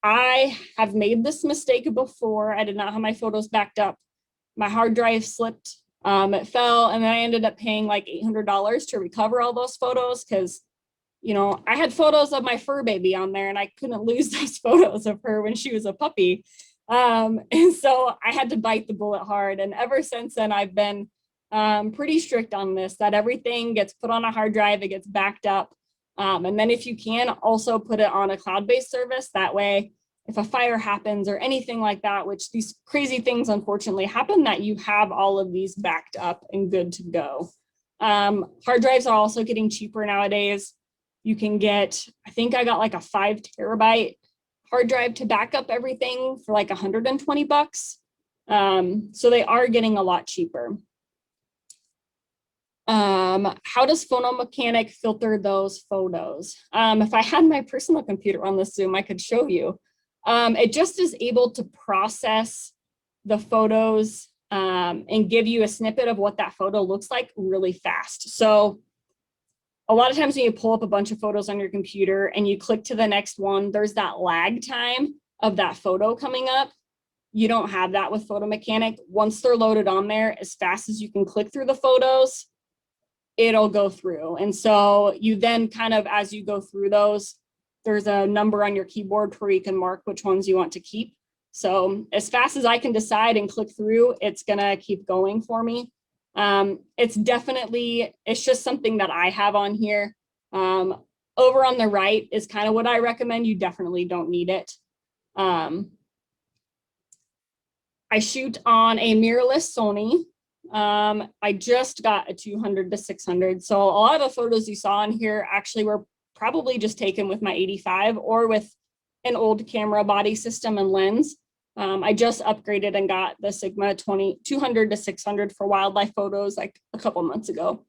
I have made this mistake before. I did not have my photos backed up. My hard drive slipped, it fell, and then I ended up paying like $800 to recover all those photos because, you know, I had photos of my fur baby on there and I couldn't lose those photos of her when she was a puppy. And so I had to bite the bullet hard. And ever since then, I've been pretty strict on this, that everything gets put on a hard drive, it gets backed up. And then if you can, also put it on a cloud-based service. That way, if a fire happens or anything like that, which these crazy things unfortunately happen, that you have all of these backed up and good to go. Hard drives are also getting cheaper nowadays. You can get, I think I got like a 5 terabyte hard drive to back up everything for like $120. So they are getting a lot cheaper. How does Photo Mechanic filter those photos? If I had my personal computer on the Zoom, I could show you. It just is able to process the photos and give you a snippet of what that photo looks like really fast. So a lot of times when you pull up a bunch of photos on your computer and you click to the next one, there's that lag time of that photo coming up. You don't have that with Photo Mechanic. Once they're loaded on there, as fast as you can click through the photos, it'll go through. And so you then kind of, as you go through those, there's a number on your keyboard where you can mark which ones you want to keep. So as fast as I can decide and click through, it's gonna keep going for me. It's just something that I have on here. Over on the right is kind of what I recommend. You definitely don't need it. I shoot on a mirrorless Sony. I just got a 200 to 600. So a lot of the photos you saw in here actually were probably just taken with my 85 or with an old camera body system and lens. I just upgraded and got the Sigma 200 to 600 for wildlife photos like a couple months ago.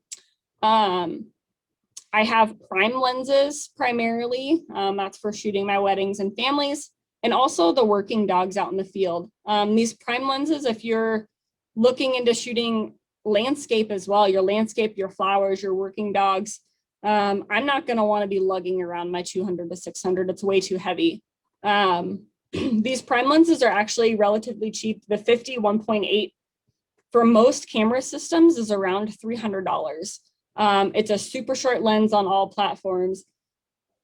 I have prime lenses primarily. That's for shooting my weddings and families, and also the working dogs out in the field. These prime lenses, if you're looking into shooting landscape as well, your landscape, your flowers, your working dogs, I'm not gonna wanna be lugging around my 200 to 600, it's way too heavy. These prime lenses are actually relatively cheap. The 50 1.8 for most camera systems is around $300. It's a super short lens on all platforms,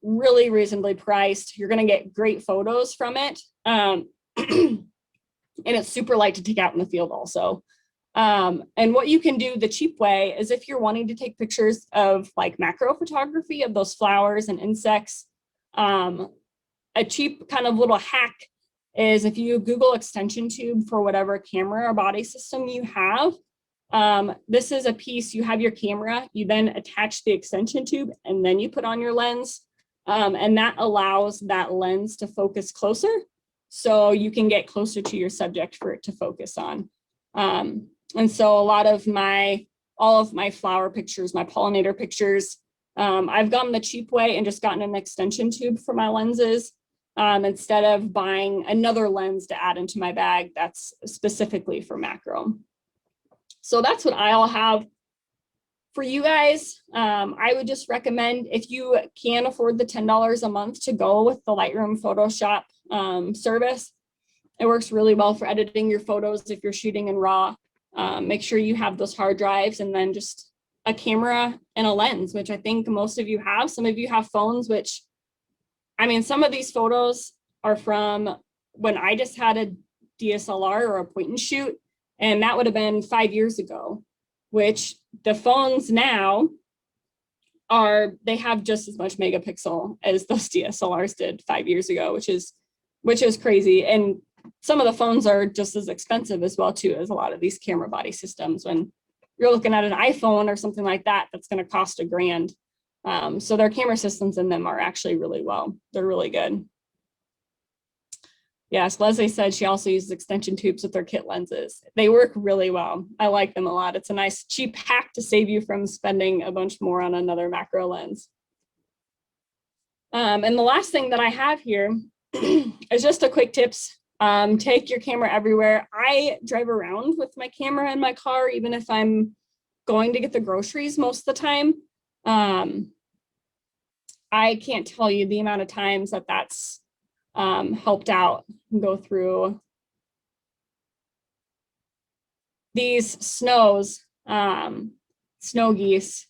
really reasonably priced. You're gonna get great photos from it. And it's super light to take out in the field also. And what you can do the cheap way is if you're wanting to take pictures of like macro photography of those flowers and insects, a cheap kind of little hack is if you Google extension tube for whatever camera or body system you have, this is a piece, you have your camera, you then attach the extension tube and then you put on your lens. And that allows that lens to focus closer so you can get closer to your subject for it to focus on. And so all of my flower pictures, my pollinator pictures, I've gone the cheap way and just gotten an extension tube for my lenses instead of buying another lens to add into my bag that's specifically for macro. So that's what I'll have for you guys. I would just recommend, if you can afford the $10 a month, to go with the Lightroom Photoshop service. It works really well for editing your photos if you're shooting in RAW. Make sure you have those hard drives and then just a camera and a lens, which I think most of you have. Some of you have phones, which, I mean, some of these photos are from when I just had a DSLR or a point and shoot, and that would have been 5 years ago, which the phones now they have just as much megapixel as those DSLRs did 5 years ago, which is crazy. And some of the phones are just as expensive as well too, as a lot of these camera body systems. When you're looking at an iPhone or something like that, that's going to cost $1,000. So their camera systems in them are actually they're really good. Yes, Leslie said she also uses extension tubes with their kit lenses. They work really well. I like them a lot. It's a nice cheap hack to save you from spending a bunch more on another macro lens. And the last thing that I have here is just a quick tips. Take your camera everywhere. I drive around with my camera in my car, even if I'm going to get the groceries most of the time. I can't tell you the amount of times that's helped out and go through these snow geese.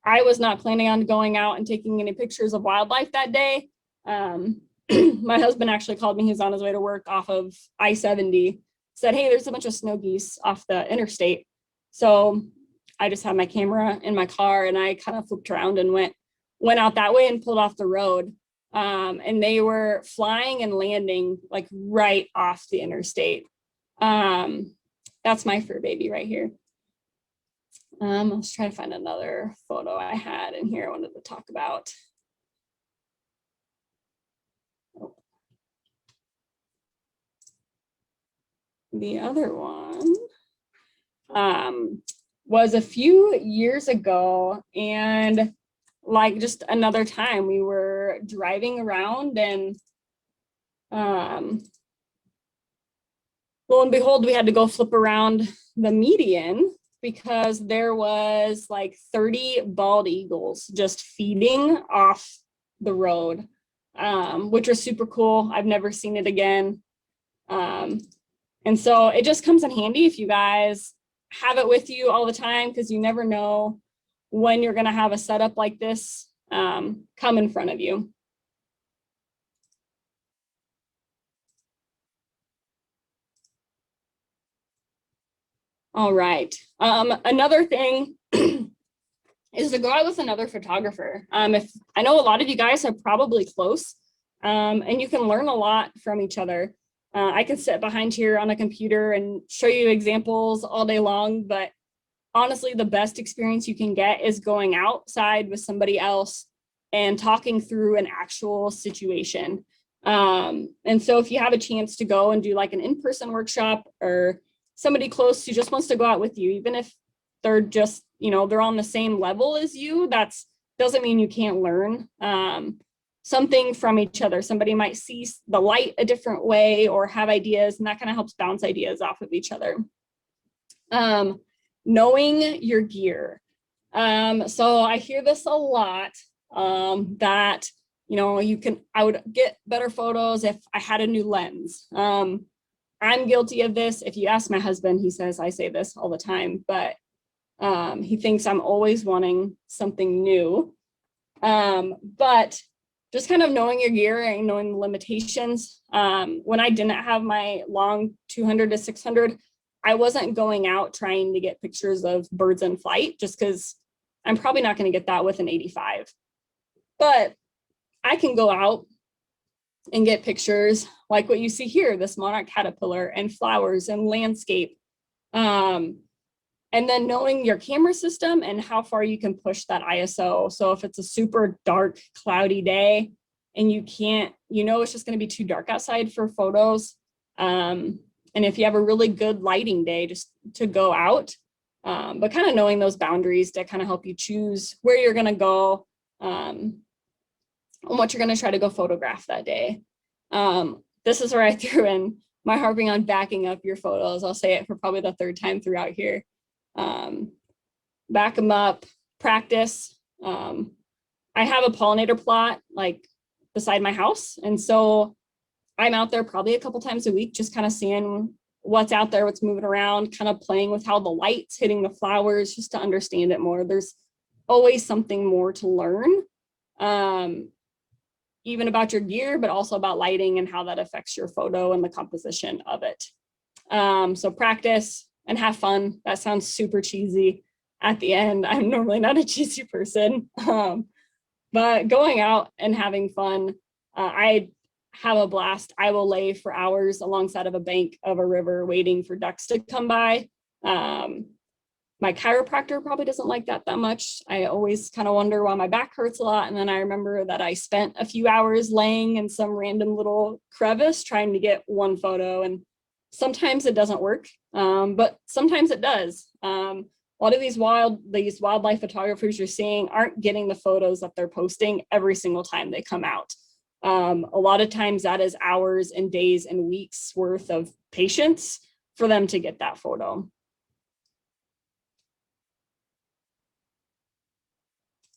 I was not planning on going out and taking any pictures of wildlife that day. My husband actually called me. He was on his way to work off of I-70, said, hey, there's a bunch of snow geese off the interstate. So I just had my camera in my car and I kind of flipped around and went out that way and pulled off the road. And they were flying and landing like right off the interstate. That's my fur baby right here. Let's try to find another photo I had in here I wanted to talk about. The other one was a few years ago, and like just another time we were driving around and lo and behold, we had to go flip around the median because there was like 30 bald eagles just feeding off the road, which was super cool. I've never seen it again. And so it just comes in handy if you guys have it with you all the time, because you never know when you're going to have a setup like this come in front of you. All right. Another thing is to go out with another photographer. If I know a lot of you guys are probably close, and you can learn a lot from each other. I can sit behind here on a computer and show you examples all day long, but honestly, the best experience you can get is going outside with somebody else and talking through an actual situation. And so if you have a chance to go and do like an in-person workshop, or somebody close who just wants to go out with you, even if they're just, they're on the same level as you, doesn't mean you can't learn something from each other. Somebody might see the light a different way or have ideas, and that kind of helps bounce ideas off of each other. Knowing your gear. So I hear this a lot, that, I would get better photos if I had a new lens. I'm guilty of this. If you ask my husband, he says I say this all the time, but he thinks I'm always wanting something new. But just kind of knowing your gear and knowing the limitations. When I didn't have my long 200 to 600, I wasn't going out trying to get pictures of birds in flight, just because I'm probably not going to get that with an 85. But I can go out and get pictures like what you see here, this monarch caterpillar and flowers and landscape. And then knowing your camera system and how far you can push that ISO. So if it's a super dark, cloudy day and you can't, it's just going to be too dark outside for photos. And if you have a really good lighting day, just to go out, but kind of knowing those boundaries to kind of help you choose where you're going to go, and what you're going to try to go photograph that day. This is where I threw in my harping on backing up your photos. I'll say it for probably the third time throughout here. Back them up, practice. I have a pollinator plot like beside my house. And so I'm out there probably a couple times a week, just kind of seeing what's out there, what's moving around, kind of playing with how the light's hitting the flowers, just to understand it more. There's always something more to learn, even about your gear, but also about lighting and how that affects your photo and the composition of it. So practice and have fun. That sounds super cheesy at the end. I'm normally not a cheesy person, but going out and having fun, I have a blast. I will lay for hours alongside of a bank of a river waiting for ducks to come by. My chiropractor probably doesn't like that much. I always kind of wonder why my back hurts a lot. And then I remember that I spent a few hours laying in some random little crevice trying to get one photo. And sometimes it doesn't work, but sometimes it does. A lot of these wildlife photographers you're seeing aren't getting the photos that they're posting every single time they come out. A lot of times that is hours and days and weeks worth of patience for them to get that photo.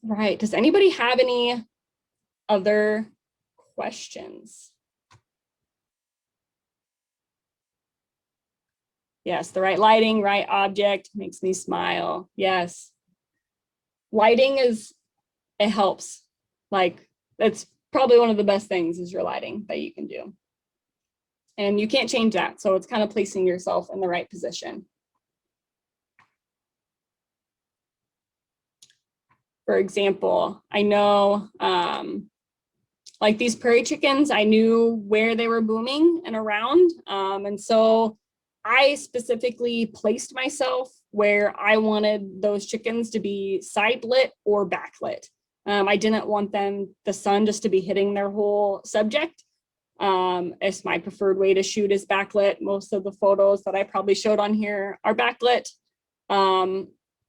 Right. Does anybody have any other questions? Yes, the right lighting, right object makes me smile. Yes. Lighting it helps. Like, that's probably one of the best things is your lighting that you can do. And you can't change that. So it's kind of placing yourself in the right position. For example, I know like these prairie chickens, I knew where they were booming and around. And so I specifically placed myself where I wanted those chickens to be side lit or backlit. I didn't want the sun just to be hitting their whole subject. It's my preferred way to shoot is backlit. Most of the photos that I probably showed on here are backlit.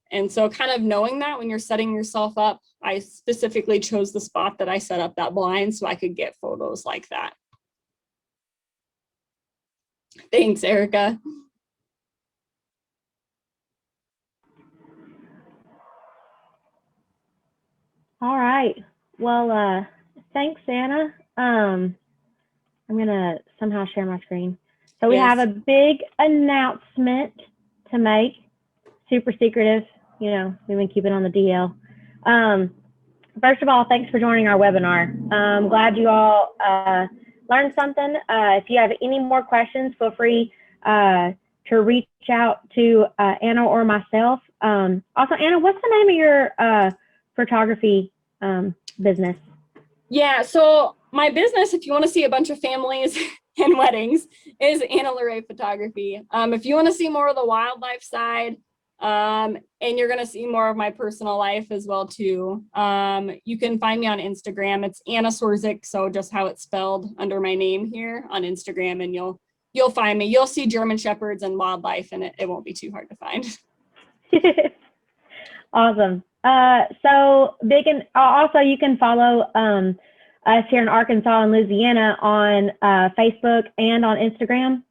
And so kind of knowing that when you're setting yourself up, I specifically chose the spot that I set up that blind so I could get photos like that. Thanks, Erica. All right. Well, thanks, Anna. I'm going to somehow share my screen. So we have a big announcement to make, super secretive. you know, we've been keeping on the DL. First of all, thanks for joining our webinar. I'm glad you all learned something. If you have any more questions, feel free to reach out to Anna or myself. Also, Anna, what's the name of your photography business? Yeah, so my business, if you want to see a bunch of families and weddings, is Anna Photography. If you want to see more of the wildlife side, and you're going to see more of my personal life as well too, you can find me on Instagram. It's Anna Swerczek, so just how it's spelled under my name here on Instagram, and you'll find me. You'll see German Shepherds and wildlife, and it won't be too hard to find. Awesome. So big, and also you can follow us here in Arkansas and Louisiana on Facebook and on Instagram.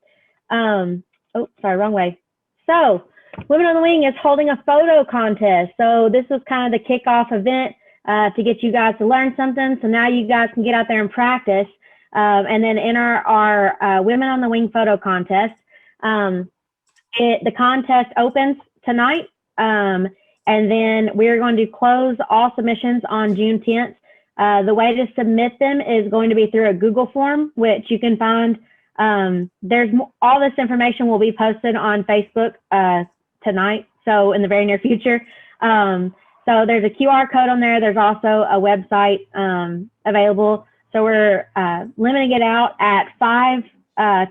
Oh, sorry, wrong way. So Women on the Wing is holding a photo contest. So this was kind of the kickoff event to get you guys to learn something. So now you guys can get out there and practice and then enter our Women on the Wing photo contest. The contest opens tonight. And then we're going to close all submissions on June 10th. The way to submit them is going to be through a Google form, which you can find. All this information will be posted on Facebook tonight, so in the very near future. So there's a QR code on there. There's also a website available. So we're limiting it out at 5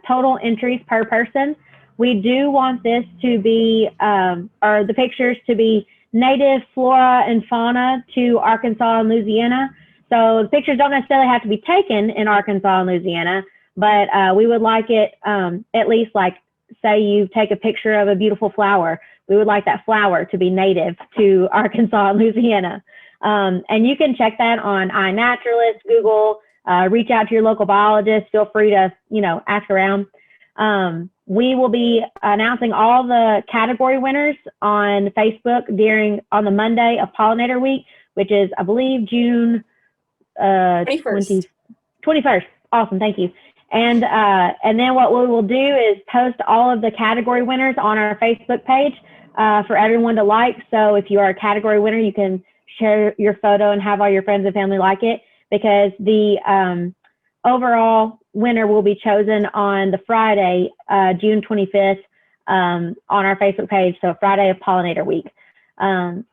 total entries per person. We do want this to be, or the pictures to be native flora and fauna to Arkansas and Louisiana. So the pictures don't necessarily have to be taken in Arkansas and Louisiana, but we would like it at least, like, say you take a picture of a beautiful flower. We would like that flower to be native to Arkansas and Louisiana. And you can check that on iNaturalist, Google, reach out to your local biologist. Feel free to, you know, ask around. We will be announcing all the category winners on Facebook on the Monday of Pollinator Week, which is, I believe, June 21st. Awesome, thank you. And then what we will do is post all of the category winners on our Facebook page for everyone to like. So if you are a category winner, you can share your photo and have all your friends and family like it, because the overall winner will be chosen on the Friday, June 25th, on our Facebook page. So Friday of Pollinator Week.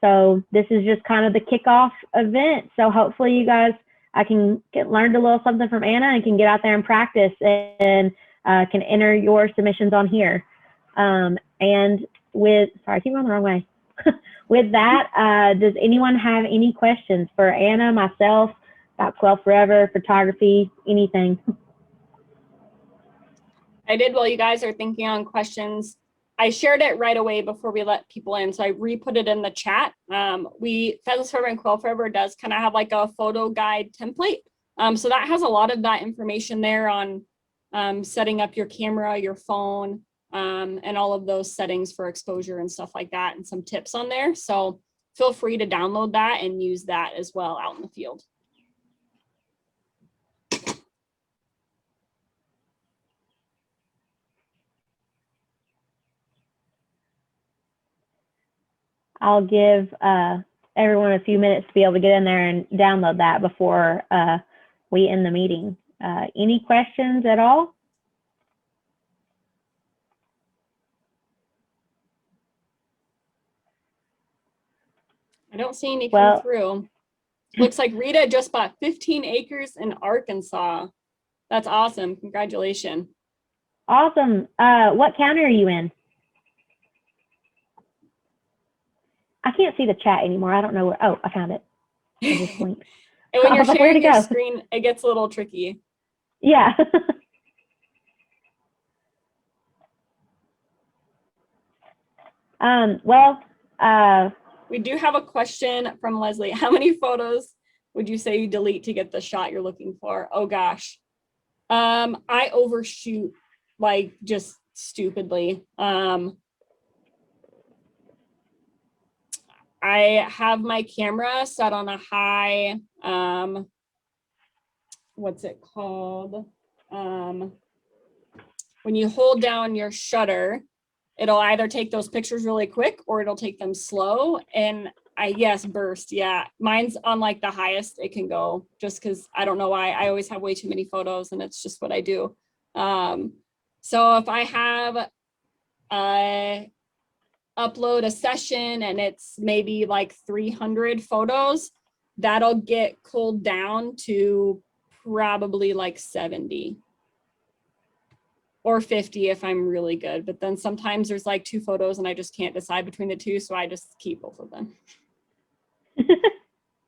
So this is just kind of the kickoff event. So hopefully you guys, I can learn a little something from Anna and can get out there and practice and can enter your submissions on here. And sorry, I keep going the wrong way. With that, does anyone have any questions for Anna, myself, about Quail Forever, photography, anything? I did while you guys are thinking on questions. I shared it right away before we let people in, so I re-put it in the chat. Pheasants Forever and Quail Forever does kind of have like a photo guide template. So that has a lot of that information there on setting up your camera, your phone, and all of those settings for exposure and stuff like that, and some tips on there. So feel free to download that and use that as well out in the field. I'll give everyone a few minutes to be able to get in there and download that before we end the meeting. Any questions at all? I don't see any come through. Looks like Rita just bought 15 acres in Arkansas. That's awesome. Congratulations. Awesome. What county are you in? I can't see the chat anymore. I don't know where. Oh, I found it. I just blinked. And when you're sharing your screen, it gets a little tricky. Yeah. We do have a question from Leslie. How many photos would you say you delete to get the shot you're looking for? Oh gosh. I overshoot like just stupidly. I have my camera set on a high, what's it called? When you hold down your shutter, it'll either take those pictures really quick or it'll take them slow. And yes, burst. Yeah. Mine's on like the highest it can go, just because I don't know why. I always have way too many photos and it's just what I do. So if I have upload a session and it's maybe like 300 photos, that'll get culled down to probably like 70 or 50 if I'm really good. But then sometimes there's like 2 photos and I just can't decide between the 2, so I just keep both of them.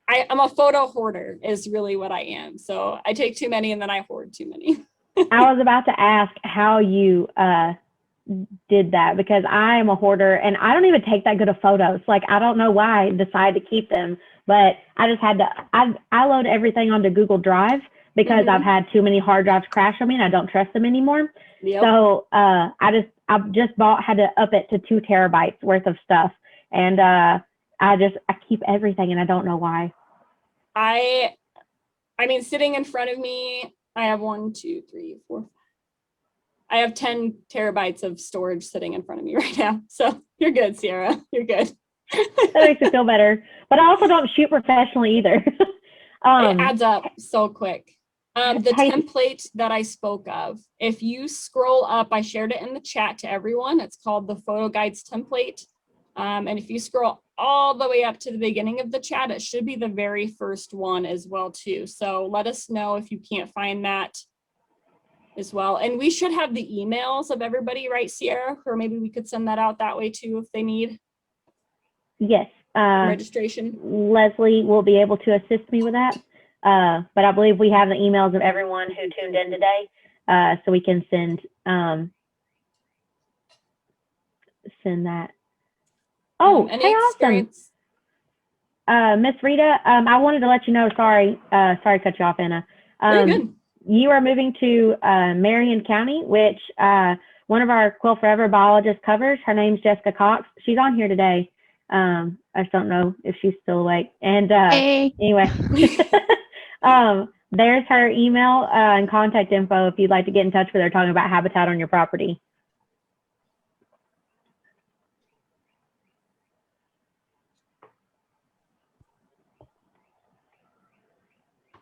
I'm a photo hoarder is really what I am. So I take too many and then I hoard too many. I was about to ask how you did that, because I am a hoarder and I don't even take that good of photos. Like, I don't know why I decided to keep them, but I just had to, I load everything onto Google Drive because I've had too many hard drives crash on me and I don't trust them anymore. Yep. So I just had to up it to 2 terabytes worth of stuff. And I keep everything and I don't know why. I mean, sitting in front of me, I have 1, 2, 3, 4. I have 10 terabytes of storage sitting in front of me right now. So you're good, Sierra. You're good. That makes me feel better. But I also don't shoot professionally either. It adds up so quick. The template that I spoke of, if you scroll up, I shared it in the chat to everyone. It's called the Photo Guides template. And if you scroll all the way up to the beginning of the chat, it should be the very first one as well too. So let us know if you can't find that as well. And we should have the emails of everybody, right, Sierra? Or maybe we could send that out that way too if they need. Yes. Registration. Leslie will be able to assist me with that. But I believe we have the emails of everyone who tuned in today, so we can send that. Oh, hey, awesome. Miss Rita, I wanted to let you know, sorry to cut you off, Anna. Very good. You are moving to Marion County, which one of our Quail Forever biologists covers. Her name's Jessica Cox. She's on here today. I just don't know if she's still awake. And anyway, there's her email and contact info if you'd like to get in touch with her talking about habitat on your property.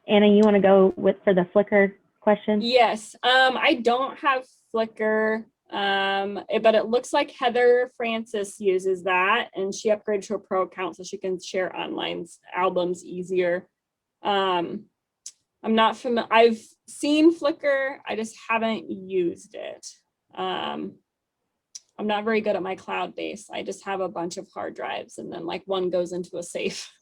Anna, you want to go for the Flickr question? Yes, I don't have Flickr, but it looks like Heather Francis uses that, and she upgraded to a pro account so she can share online albums easier. I'm not familiar. I've seen Flickr, I just haven't used it. I'm not very good at my cloud base. I just have a bunch of hard drives and then like one goes into a safe.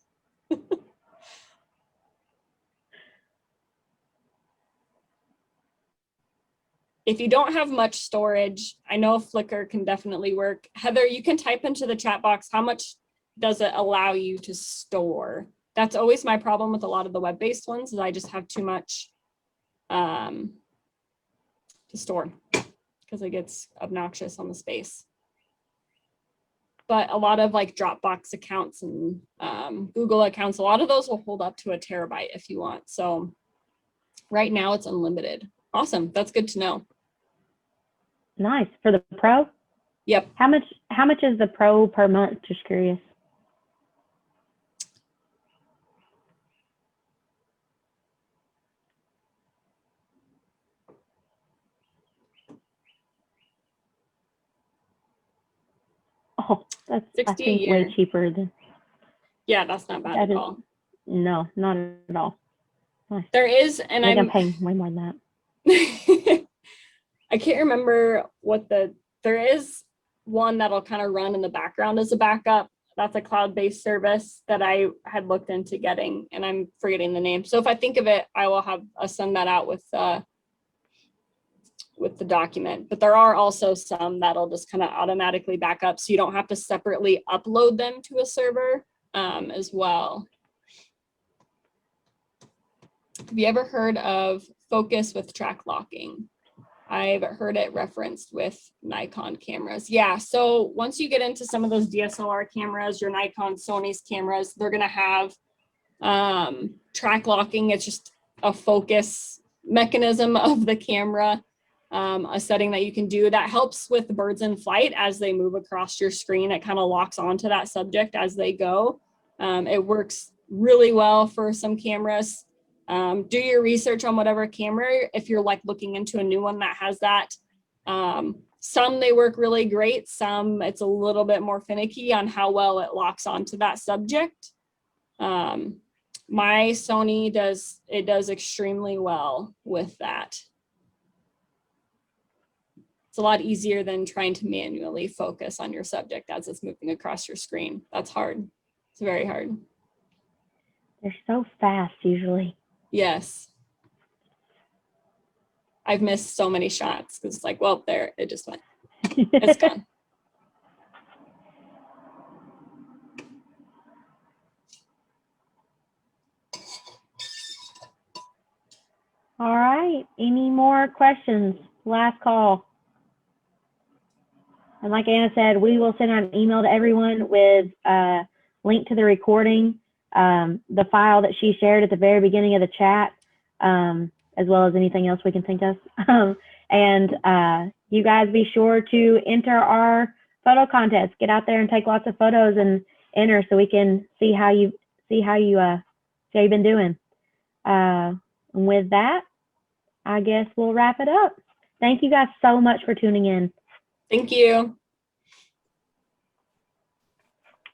If you don't have much storage, I know Flickr can definitely work. Heather, you can type into the chat box, how much does it allow you to store? That's always my problem with a lot of the web-based ones, is I just have too much to store because it gets obnoxious on the space. But a lot of like Dropbox accounts and Google accounts, a lot of those will hold up to 1 terabyte if you want. So right now it's unlimited. Awesome, that's good to know. Nice. For the pro? Yep. How much is the pro per month? Just curious. Oh, that's I think way cheaper than. Yeah, that's not bad at all. No, not at all. Nice. There is, and I'm paying way more than that. I can't remember what there is one that'll kind of run in the background as a backup. That's a cloud-based service that I had looked into getting, and I'm forgetting the name. So if I think of it, I will have send that out with the document. But there are also some that'll just kind of automatically back up, so you don't have to separately upload them to a server as well. Have you ever heard of focus with track locking? I've heard it referenced with Nikon cameras. Yeah, so once you get into some of those DSLR cameras, your Nikon, Sony's cameras, they're gonna have track locking. It's just a focus mechanism of the camera. a setting that you can do that helps with the birds in flight as they move across your screen. It kind of locks onto that subject as they go. It works really well for some cameras. Do your research on whatever camera, if you're like looking into a new one that has that. Some they work really great. Some it's a little bit more finicky on how well it locks onto that subject. My Sony does extremely well with that. It's a lot easier than trying to manually focus on your subject as it's moving across your screen. That's hard. It's very hard. They're so fast usually. Yes. I've missed so many shots because it's like, well, there, it just went. It's gone. All right. Any more questions? Last call. And like Anna said, we will send out an email to everyone with a link to the recording, the file that she shared at the very beginning of the chat, as well as anything else we can think of. And you guys be sure to enter our photo contest. Get out there and take lots of photos and enter so we can see how you've been doing. And with that, I guess we'll wrap it up. Thank you guys so much for tuning in. Thank you.